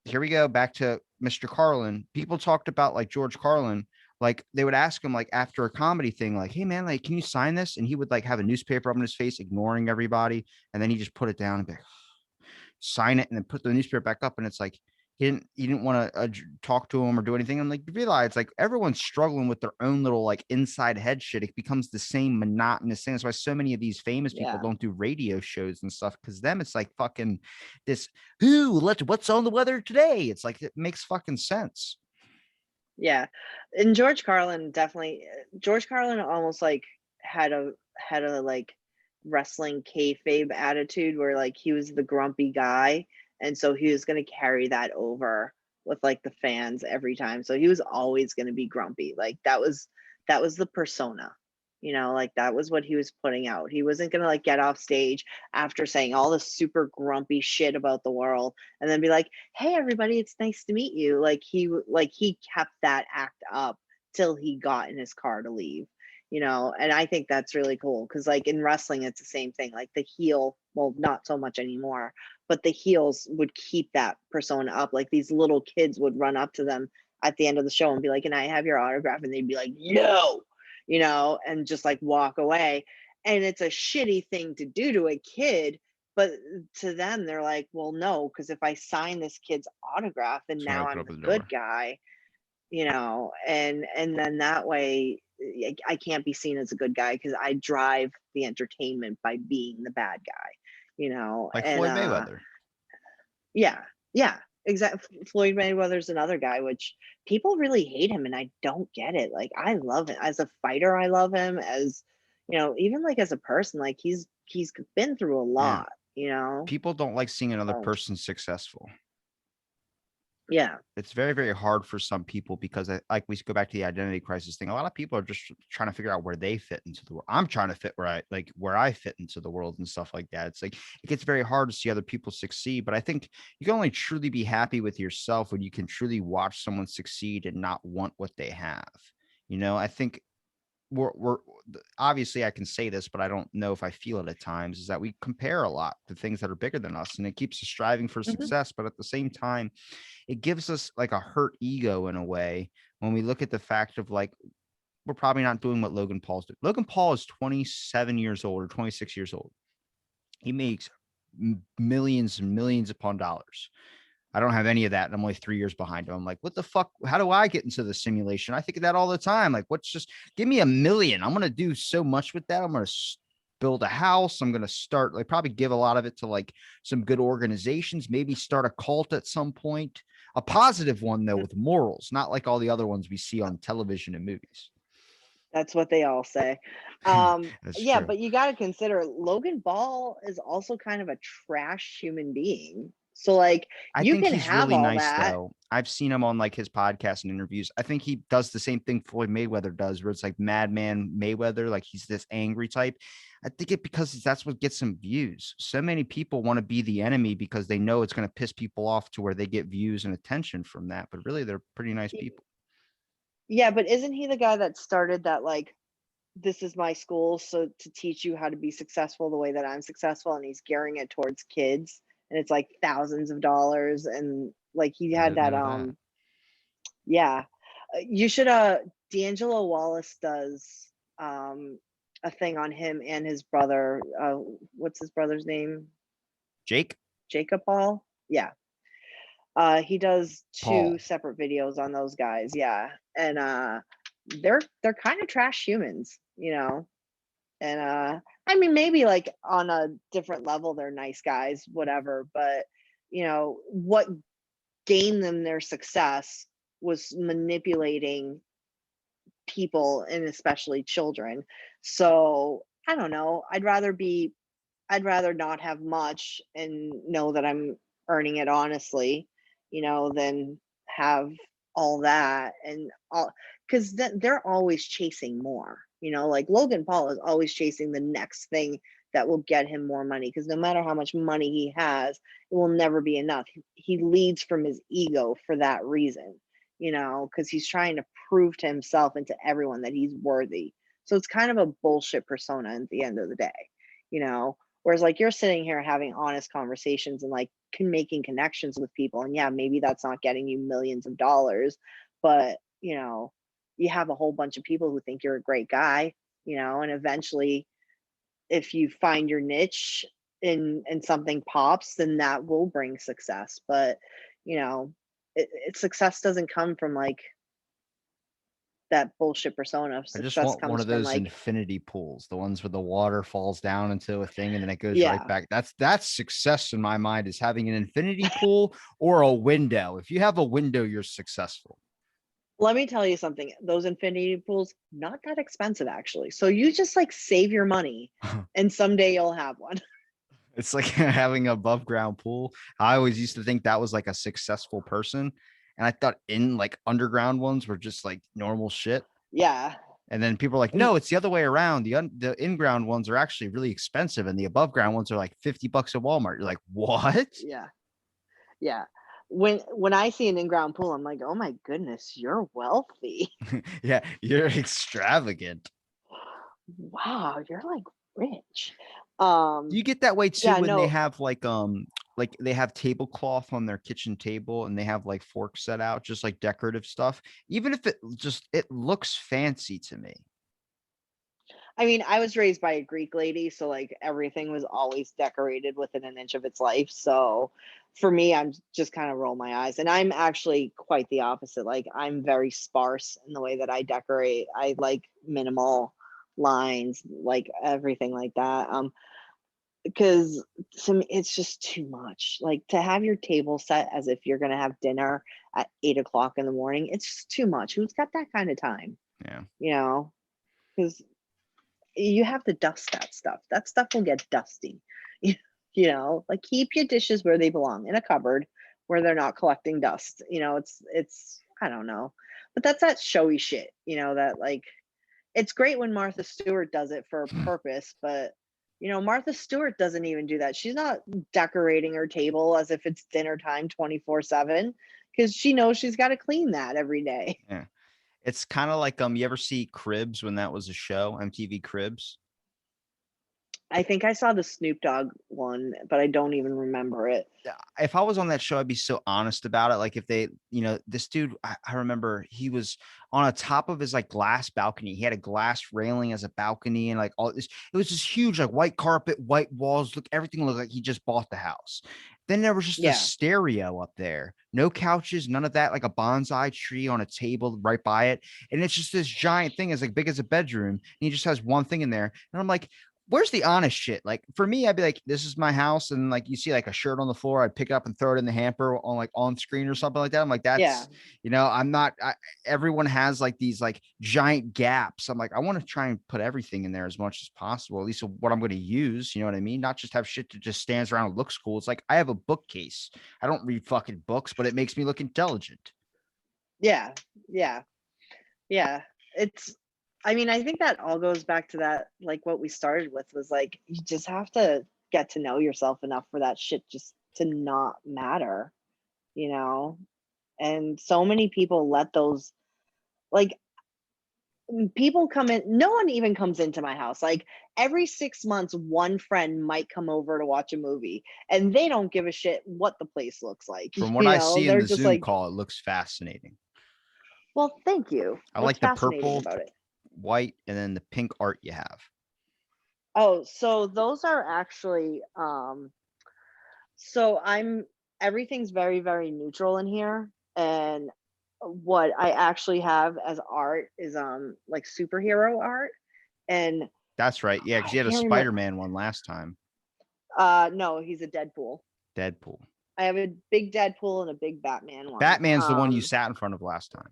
here we go back to Mr. Carlin. People talked about like George Carlin, like they would ask him like after a comedy thing, like, hey man, like, can you sign this? And he would like have a newspaper up in his face, ignoring everybody, and then he just put it down and be like, sign it and then put the newspaper back up. And it's like he didn't want to talk to him or do anything. I'm like, you realize like everyone's struggling with their own little like inside head shit. It becomes the same monotonous thing. That's why so many of these famous people Yeah. don't do radio shows and stuff, because them it's like fucking this what's on the weather today. It's like it makes fucking sense. Yeah. And George Carlin almost like had a like wrestling kayfabe attitude where like he was the grumpy guy, and so he was going to carry that over with like the fans every time. So he was always going to be grumpy. Like that was the persona. Like that was what he was putting out. He wasn't going to like get off stage after saying all this super grumpy shit about the world and then be like, hey everybody, it's nice to meet you. Like he kept that act up till he got in his car to leave. And I think that's really cool because like in wrestling it's the same thing. Like the heel, well, not so much anymore, but the heels would keep that persona up. Like these little kids would run up to them at the end of the show and be like, can I have your autograph? And they'd be like, no, and just like walk away. And it's a shitty thing to do to a kid, but to them they're like, well, no, because if I sign this kid's autograph then It's gonna now open I'm up the the good door. guy. And then that way I can't be seen as a good guy because I drive the entertainment by being the bad guy, you know. Like And Floyd Mayweather. yeah, yeah, exactly. Floyd Mayweather's another guy, which people really hate him, and I don't get it. Like, I love it as a fighter. I love him as, even like as a person. Like, he's been through a Yeah. lot, you know. People don't like seeing another So person successful. yeah. It's very, very hard for some people because like we go back to the identity crisis thing. A lot of people are just trying to figure out where they fit into the world. I'm trying to fit where I fit into the world and stuff like that. It's like it gets very hard to see other people succeed. But I think you can only truly be happy with yourself when you can truly watch someone succeed and not want what they have. I think we're obviously I can say this, but I don't know if I feel it at times, is that we compare a lot to things that are bigger than us, and it keeps us striving for Mhm. success. But at the same time, it gives us like a hurt ego in a way when we look at the fact of like we're probably not doing what Logan Paul's doing. Logan Paul is 27 years old or 26 years old. He makes millions and millions upon dollars. I don't have any of that. And I'm only 3 years behind him. I'm like, what the fuck? How do I get into the simulation? I think of that all the time. Like, give me 1 million. I'm going to do so much with that. I'm going to build a house. I'm going to start, like, probably give a lot of it to like some good organizations, maybe start a cult at some point. A positive one, though, with morals, not like all the other ones we see on television and movies. That's what they all say. That's Yeah, true. but you got to consider Logan Paul is also kind of a trash human being. So like I you think can he's have really all nice, that. though. I've seen him on like his podcast and interviews. I think he does the same thing Floyd Mayweather does, where it's like Madman Mayweather, like he's this angry type. I think it because that's what gets him views. So many people want to be the enemy because they know it's going to piss people off to where they get views and attention from that. But really, they're pretty nice people. Yeah, but isn't he the guy that started that like this is my school so to teach you how to be successful the way that I'm successful, and he's gearing it towards kids, and it's like thousands of dollars, and like he I had didn't that know that. yeah. You should D'Angelo Wallace does a thing on him and his brother. What's his brother's name? Jake Jacob Paul? Yeah. He does two Paul. separate videos on those guys, yeah. And they're kind of trash humans, you know. And I mean maybe like on a different level they're nice guys, whatever, but what gained them their success was manipulating people and especially children. So I don't know. I'd rather not have much and know that I'm earning it honestly, than have all that and all because they're always chasing more. Like Logan Paul is always chasing the next thing that will get him more money because no matter how much money he has, it will never be enough. He leads from his ego for that reason, because he's trying to prove to himself and to everyone that he's worthy. So it's kind of a bullshit persona at the end of the day, you know. Whereas like you're sitting here having honest conversations and like making connections with people. And yeah, maybe that's not getting you millions of dollars, but you have a whole bunch of people who think you're a great guy, and eventually if you find your niche and something pops, then that will bring success. But success doesn't come from like that bullshit persona. I just Success want one comes of from those like, infinity pools, the ones where the water falls down into a thing and then it goes right yeah. back. That's success in my mind, is having an infinity pool or a window. If you have a window, you're successful. Let me tell you something. Those infinity pools, not that expensive actually. So you just like save your money and someday you'll have one. It's like having a above ground pool. I always used to think that was like a successful person. And I thought in like underground ones were just like normal shit. Yeah. And then people are like, no, it's the other way around. The in-ground ones are actually really expensive, and the above ground ones are like $50 at Walmart. You're like, what? Yeah. Yeah. When I see an in-ground pool, I'm like, oh my goodness, you're wealthy. Yeah, you're extravagant. Wow, you're like rich. Do you get that way too Yeah, when they no, have like they have tablecloth on their kitchen table and they have like forks set out, just like decorative stuff, even if it looks fancy to me. I mean, I was raised by a Greek lady, so like everything was always decorated within an inch of its life. So for me, I'm just kind of roll my eyes. And I'm actually quite the opposite. Like I'm very sparse in the way that I decorate. I like minimal lines, like everything like that. Because to me, it's just too much. Like to have your table set as if you're gonna have dinner at 8 o'clock in the morning, it's just too much. Who's got that kind of time? Yeah. You know? Because you have to dust that stuff. That stuff will get dusty. Like keep your dishes where they belong in a cupboard where they're not collecting dust. It's I don't know. But that's that showy shit, that like it's great when Martha Stewart does it for a purpose, but Martha Stewart doesn't even do that. She's not decorating her table as if it's dinner time 24/7 because she knows she's got to clean that every day. Yeah. It's kind of like you ever see Cribs when that was a show, MTV Cribs? I think I saw the Snoop Dogg one, but I don't even remember it. If I was on that show, I'd be so honest about it. Like if they, this dude, I remember he was on a top of his like glass balcony. He had a glass railing as a balcony and like all this. It was just huge, like white carpet, white walls. Look, everything looked like he just bought the house. Then there was just a Yeah. stereo up there, no couches, none of that, like a bonsai tree on a table right by it. And it's just this giant thing, as like big as a bedroom. And he just has one thing in there. And I'm like, where's the honest shit? Like for me, I'd be like, this is my house. And like you see like a shirt on the floor, I'd pick it up and throw it in the hamper on like on screen or something like that. I'm like, Yeah. I'm not, everyone has like these like giant gaps. I'm like, I want to try and put everything in there as much as possible, at least what I'm going to use. You know what I mean? Not just have shit that just stands around and looks cool. It's like, I have a bookcase. I don't read fucking books, but it makes me look intelligent. Yeah. Yeah. Yeah. I mean, I think that all goes back to that, like what we started with was like, you just have to get to know yourself enough for that shit just to not matter, you know? And so many people let those, like, people come in, no one even comes into my house. Like, every 6 months, one friend might come over to watch a movie and they don't give a shit what the place looks like. From what I see in They're the just Zoom like, call, it looks fascinating. well, thank you. I What's like the fascinating purple, about it? white, and then the pink art you have. Oh, so those are actually so I'm everything's very, very neutral in here. And what I actually have as art is like superhero art. And That's right. Yeah, because I you had a can't remember. Spider-Man one last time. No, he's a Deadpool. Deadpool. I have a big Deadpool and a big Batman one. Batman's the one you sat in front of last time.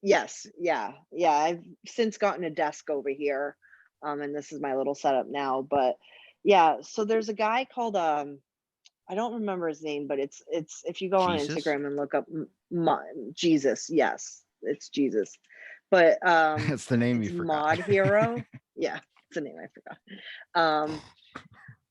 Yes, yeah, yeah. I've since gotten a desk over here. And this is my little setup now. But yeah, so there's a guy called I don't remember his name, but it's if you go on Jesus. Instagram and look up Jesus, yes, it's Jesus. But That's the name you it's forgot. Mod Hero. Yeah, it's a name I forgot. Um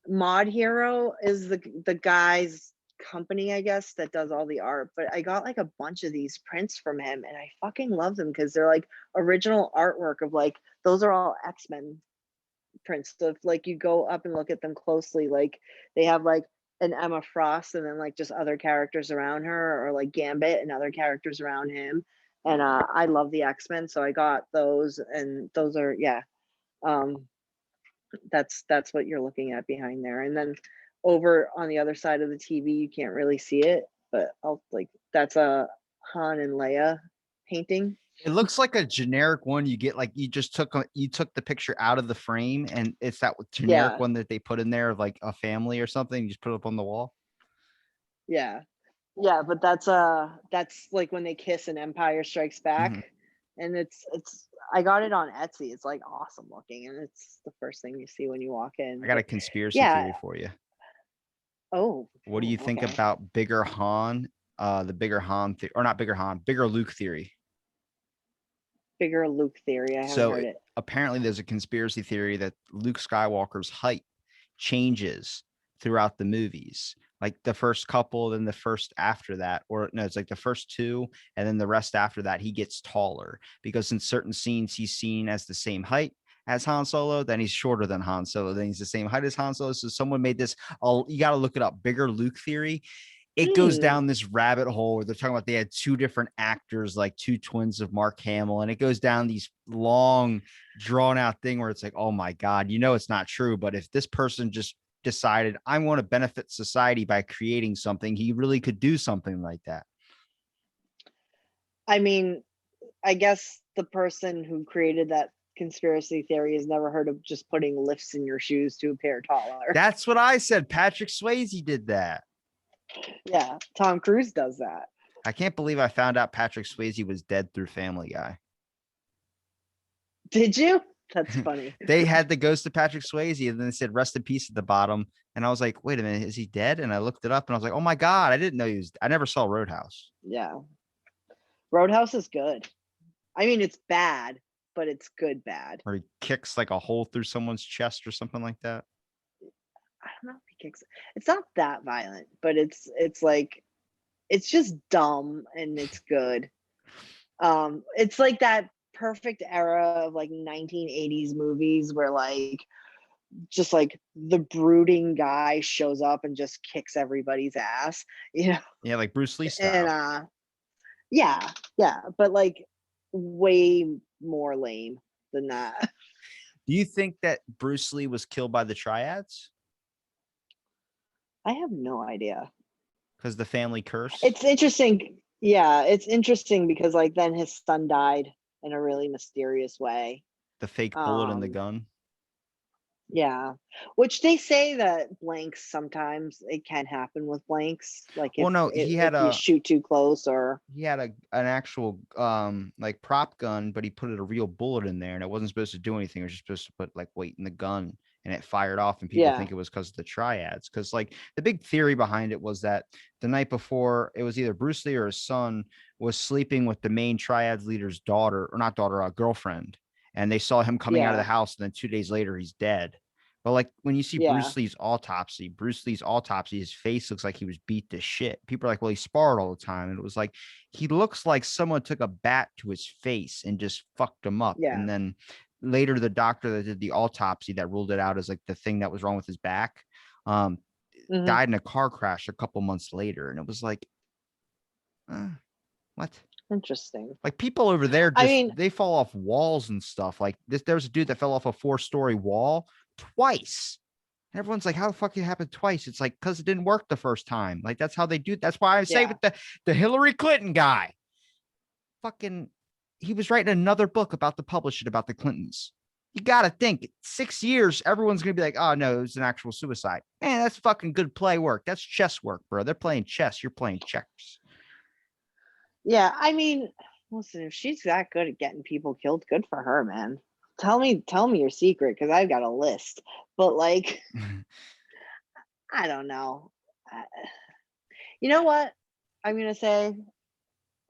Mod Hero is the guy's company, I guess, that does all the art. But I got like a bunch of these prints from him and I fucking love them because they're like original artwork of like those are all X-Men prints. So if like you go up and look at them closely, like they have like an Emma Frost and then like just other characters around her, or like Gambit and other characters around him. And I love the X-Men, so I got those, and those are Um, that's what you're looking at behind there. And then over on the other side of the TV, you can't really see it, but I'll like that's a Han and Leia painting. It looks like a generic one you get, like you took the picture out of the frame and it's that generic Yeah, one that they put in there of like a family or something. You just put it up on the wall. yeah. Yeah, but that's like when they kiss in Empire Strikes Back. Mhm. And it's I got it on Etsy. It's like awesome looking and it's the first thing you see when you walk I in. got a But conspiracy yeah, theory for you. oh, What do you oh think okay. about bigger Han, the bigger Han, or not bigger Han, bigger Luke theory? Bigger Luke theory. I haven't So heard it. apparently, there's a conspiracy theory that Luke Skywalker's height changes throughout the movies. Like the first couple, then the first after that, or no, it's like the first two, and then the rest after that, he gets taller because in certain scenes he's seen as the same height as Han Solo, then he's shorter than Han Solo, then he's the same height as Han Solo. So someone made this. Oh, you got to look it up. Bigger Luke theory. it goes Hmm. down this rabbit hole where they're talking about they had two different actors, like two twins of Mark Hamill, and it goes down these long, drawn out thing where it's like, oh my God, it's not true. But if this person just decided I want to benefit society by creating something, he really could do something like that. I mean, I guess the person who created that conspiracy theory has never heard of just putting lifts in your shoes to appear taller. That's what I said. Patrick Swayze did that. Yeah, Tom Cruise does that. I can't believe I found out Patrick Swayze was dead through Family Guy. Did you? That's funny. They had the ghost of Patrick Swayze and then they said rest in peace at the bottom. And I was like, wait a minute, is he dead? And I looked it up and I was like, oh my God, I didn't know I never saw Roadhouse. Yeah. Roadhouse is good. I mean, it's bad, but it's good bad. Where he kicks like a hole through someone's chest or something like that. I don't know if he kicks. It's not that violent, but it's like it's just dumb and it's good. It's like that perfect era of like 1980s movies where like just like the brooding guy shows up and just kicks everybody's ass, you know. Yeah, like Bruce Lee And style. yeah, but like way more lame than that. Do you think that Bruce Lee was killed by the triads? I have no idea. Because the family curse? It's interesting. Yeah, it's interesting because like then his son died in a really mysterious way. The fake bullet in the Um, gun? yeah, which they say that blanks sometimes it can happen with blanks, like Well, no, if you shoot too close or he had an actual like prop gun, but he put a real bullet in there and it wasn't supposed to do anything. It was just supposed to put like weight in the gun and it fired off and people yeah, think it was because of the triads. Because like the big theory behind it was that the night before it was either Bruce Lee or his son was sleeping with the main triads leader's daughter, or not daughter, girlfriend. And they saw him coming out of the yeah, house, and then 2 days later he's dead. But like when you see yeah, Bruce Lee's autopsy, his face looks like he was beat to shit. People are like, well, he sparred all the time. And it was like, he looks like someone took a bat to his face and just fucked him up. yeah. And then later, the doctor that did the autopsy that ruled it out as like the thing that was wrong with his back, um, Hmm. died in a car crash a couple months later. And it was like, what? Interesting. Like people over there I just mean, they fall off walls and stuff. Like this, there was a dude that fell off a 4-story wall twice. And everyone's like, how the fuck did it happen twice? It's like because it didn't work the first time. Like that's how they do. That's why I say yeah, with the Hillary Clinton guy, fucking, he was writing another book about to publish it about the Clintons. You got to think 6 years, everyone's going to be like, oh, no, it was an actual suicide. Man, that's fucking good play work. That's chess work, bro. They're playing chess. You're playing checkers. yeah. I mean, listen, if she's that good at getting people killed, good for her, man. Tell me your secret because I've got a list. But like, I don't know. You know what? I'm gonna say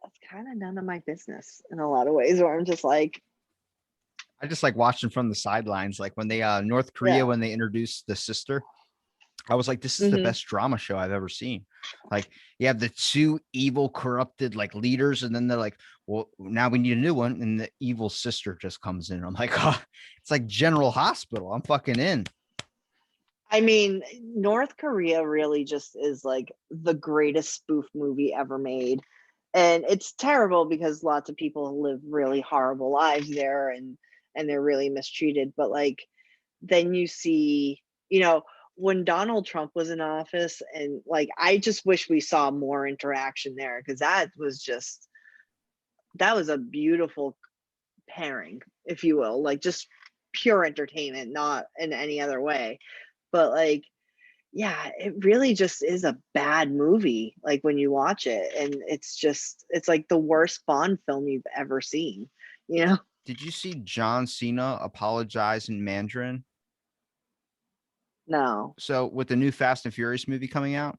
that's kind of none of my business in a lot of ways. Where I'm just like, I just like watching from the sidelines. Like when they, North Korea, yeah, when they introduced the sister, I was like, this is the hmm, best drama show I've ever seen. Like, you have the two evil, corrupted like leaders, and then they're like, well, now we need a new one. And the evil sister just comes in. I'm like, oh, it's like General Hospital. I'm fucking in. I mean, North Korea really just is like the greatest spoof movie ever made. And it's terrible because lots of people live really horrible lives there and they're really mistreated. But like then you see, you know, when Donald Trump was in office and like I just wish we saw more interaction there because that was a beautiful pairing, if you will, like just pure entertainment, not in any other way. But like yeah, it really just is a bad movie, like, when you watch it, and it's like the worst Bond film you've ever seen, you know? Did you see John Cena apologize in Mandarin? No. So with the new Fast and Furious movie coming out,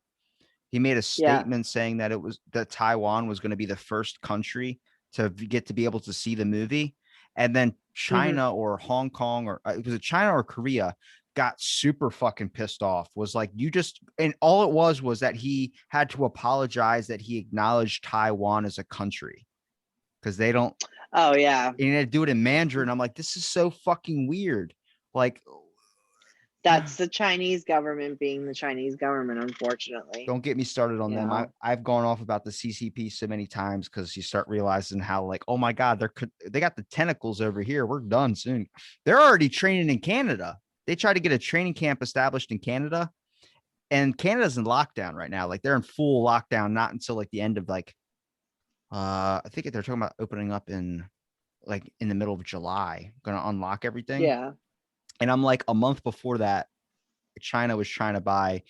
he made a Yeah. statement saying that it was that Taiwan was going to be the first country to get to be able to see the movie, and then Mhm. China or Hong Kong or it was it China or Korea got super fucking pissed off. Was like, you just, and all it was that he had to apologize that he acknowledged Taiwan as a country because they don't, Oh, yeah. and he had to do it in Mandarin. I'm like, this is so fucking weird. Like, That's the Chinese government being the Chinese government, unfortunately. Don't get me started on You them. know? I've gone off about the CCP so many times because you start realizing how like, oh my God, they got the tentacles over here. We're done soon. They're already training in Canada. They tried to get a training camp established in Canada, and Canada's in lockdown right now. Like they're in full lockdown, not until like the end of like I think they're talking about opening up in like in the middle of July, gonna unlock everything. Yeah. And I'm like a month before that, China was trying to buy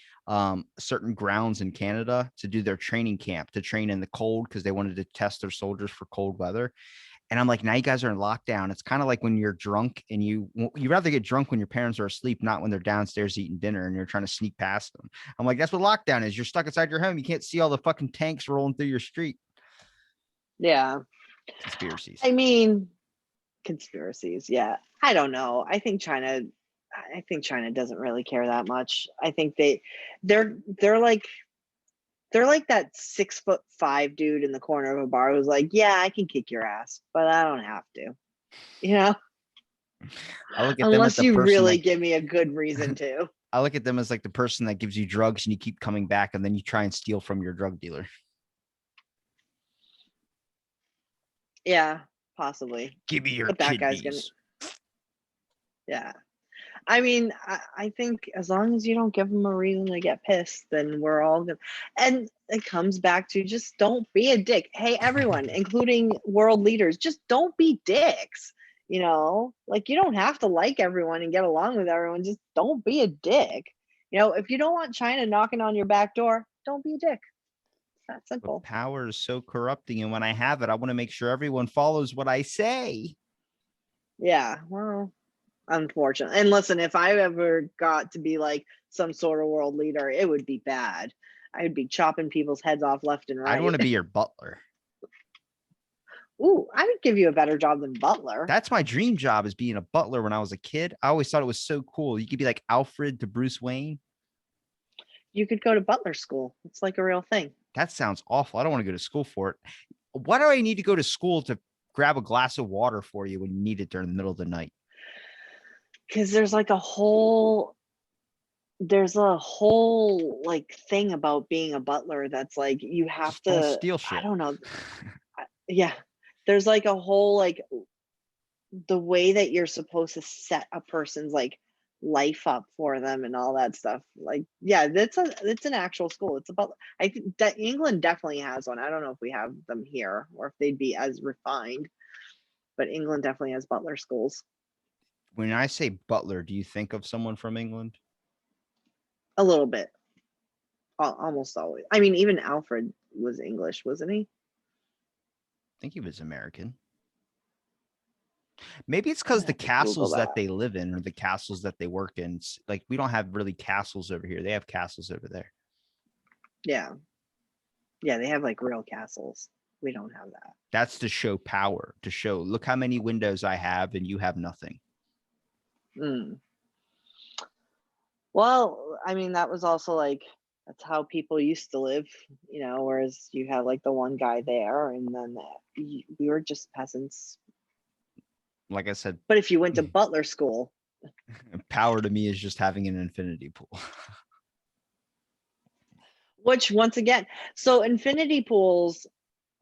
certain grounds in Canada to do their training camp to train in the cold because they wanted to test their soldiers for cold weather. And I'm like, now you guys are in lockdown. It's kind of like when you're drunk and you rather get drunk when your parents are asleep, not when they're downstairs eating dinner and you're trying to sneak past them. I'm like, that's what lockdown is. You're stuck inside your home. You can't see all the fucking tanks rolling through your street. Yeah. Conspiracies. I mean, conspiracies. Yeah. I don't know. I think China doesn't really care that much. I think they're like that 6'5" dude in the corner of a bar who's like, yeah, I can kick your ass, but I don't have to, you know, I look at them as unless the you person really that give me a good reason to. I look at them as like the person that gives you drugs and you keep coming back and then you try and steal from your drug dealer. Yeah, possibly. Give me your But that guy's gonna, kidneys. yeah. I mean, I think as long as you don't give them a reason to get pissed, then we're all good. And it comes back to just don't be a dick. Hey, everyone, including world leaders, just don't be dicks. You know, like you don't have to like everyone and get along with everyone. Just don't be a dick. You know, if you don't want China knocking on your back door, don't be a dick. It's that But simple. power is so corrupting. And when I have it, I want to make sure everyone follows what I say. Yeah, well, unfortunately. And listen, if I ever got to be like some sort of world leader, it would be bad. I would be chopping people's heads off left and I'd want right. to be your butler. Ooh, I would give you a better job than butler. That's my dream job is being a butler when I was a kid. I always thought it was so cool. You could be like Alfred to Bruce Wayne. You could go to butler school. It's like a real thing. That sounds awful. I don't want to go to school for it. Why do I need to go to school to grab a glass of water for you when you need it during the middle of the night? Because there's a whole like thing about being a butler that's like you have Just don't to, steal I shit. don't know. Yeah. There's like a whole like the way that you're supposed to set a person's like life up for them and all that stuff. Like, yeah, it's an actual school. It's about, I think that England definitely has one. I don't know if we have them here or if they'd be as refined, but England definitely has butler schools. When I say butler, do you think of someone from England? A little bit, almost always. I mean, even Alfred was English, wasn't he? I think he was American. Maybe it's I'm because gonna the have to Google castles that. that they live in or the castles that they work in. Like we don't have really castles over here. They have castles over there. Yeah, yeah, they have like real castles. We don't have that. That's to show power, to show, look how many windows I have and you have nothing. Mm. Well, I mean, that was also like that's how people used to live, you know, whereas you had like the one guy there and then we were just peasants. Like I said, But if you went to butler school, power to me is just having an infinity pool. which once again, so infinity pools,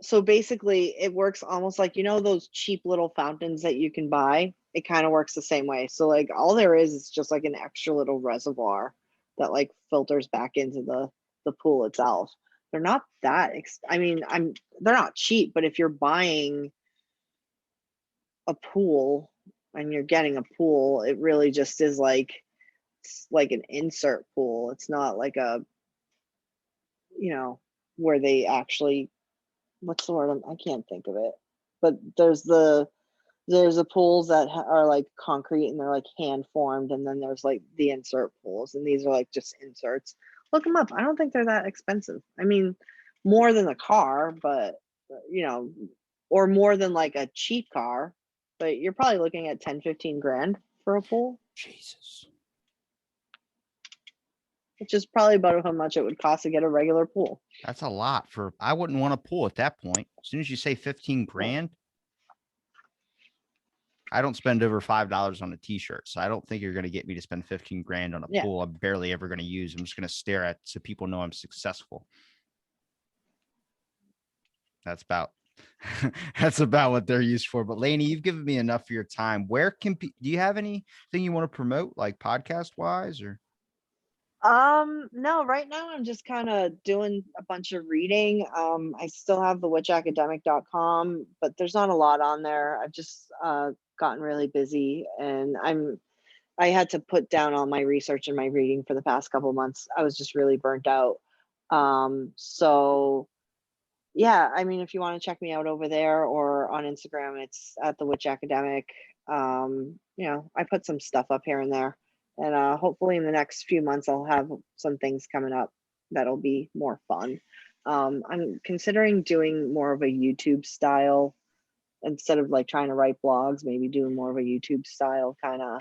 so basically it works almost like, you know, those cheap little fountains that you can buy. It kind of works the same way. So like all there is just like an extra little reservoir that like filters back into the pool itself. They're not that I mean, they're not cheap, but if you're buying a pool and you're getting a pool, it really just is like it's like an insert pool. It's not like a, you know, where they actually, what's the word? I can't think of it. But there's the pools that are like concrete and they're like hand formed, and then there's like the insert pools, and these are like just inserts. Look them up. I don't think they're that expensive. I mean, more than a car, but you know, or more than like a cheap car, but you're probably looking at 10-15 grand for a pool, Jesus. which is probably about how much it would cost to get a regular pool. That's a lot for, I wouldn't want a pool at that point. As soon as you say 15 Yeah. grand, I don't spend over $5 on a t-shirt, so I don't think you're going to get me to spend 15 grand on a Yeah. pool I'm barely ever going to use. I'm just going to stare at so people know I'm successful. That's about that's about what they're used for. But Laney, you've given me enough of your time. Where can do you have anything you want to promote, like podcast wise, or? No, right now I'm just kind of doing a bunch of reading. I still have the witchacademic.com, but there's not a lot on there. I've just gotten really busy, and I had to put down all my research and my reading for the past couple months. I was just really burnt out. So yeah, I mean, if you want to check me out over there or on Instagram, it's at the Witch Academic. You know, I put some stuff up here and there, and hopefully in the next few months I'll have some things coming up that'll be more fun. I'm considering doing more of a YouTube style instead of like trying to write blogs, maybe doing more of a YouTube style kind of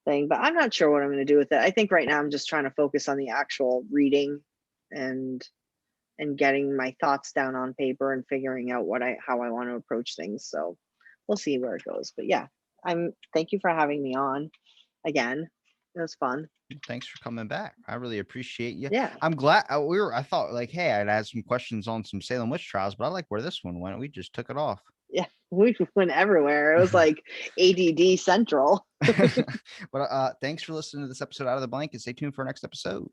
thing, but I'm not sure what I'm going to do with it. I think right now I'm just trying to focus on the actual reading and getting my thoughts down on paper and figuring out how I want to approach things. So we'll see where it goes. But yeah, thank you for having me on again. It was fun. Thanks for coming back. I really appreciate you. Yeah. I'm glad I thought like, hey, I'd add some questions on some Salem witch trials, but I like where this one went. We just took it off. Yeah. We went everywhere. It was like ADD central. But thanks for listening to this episode Out of the Blank, and stay tuned for our next episode.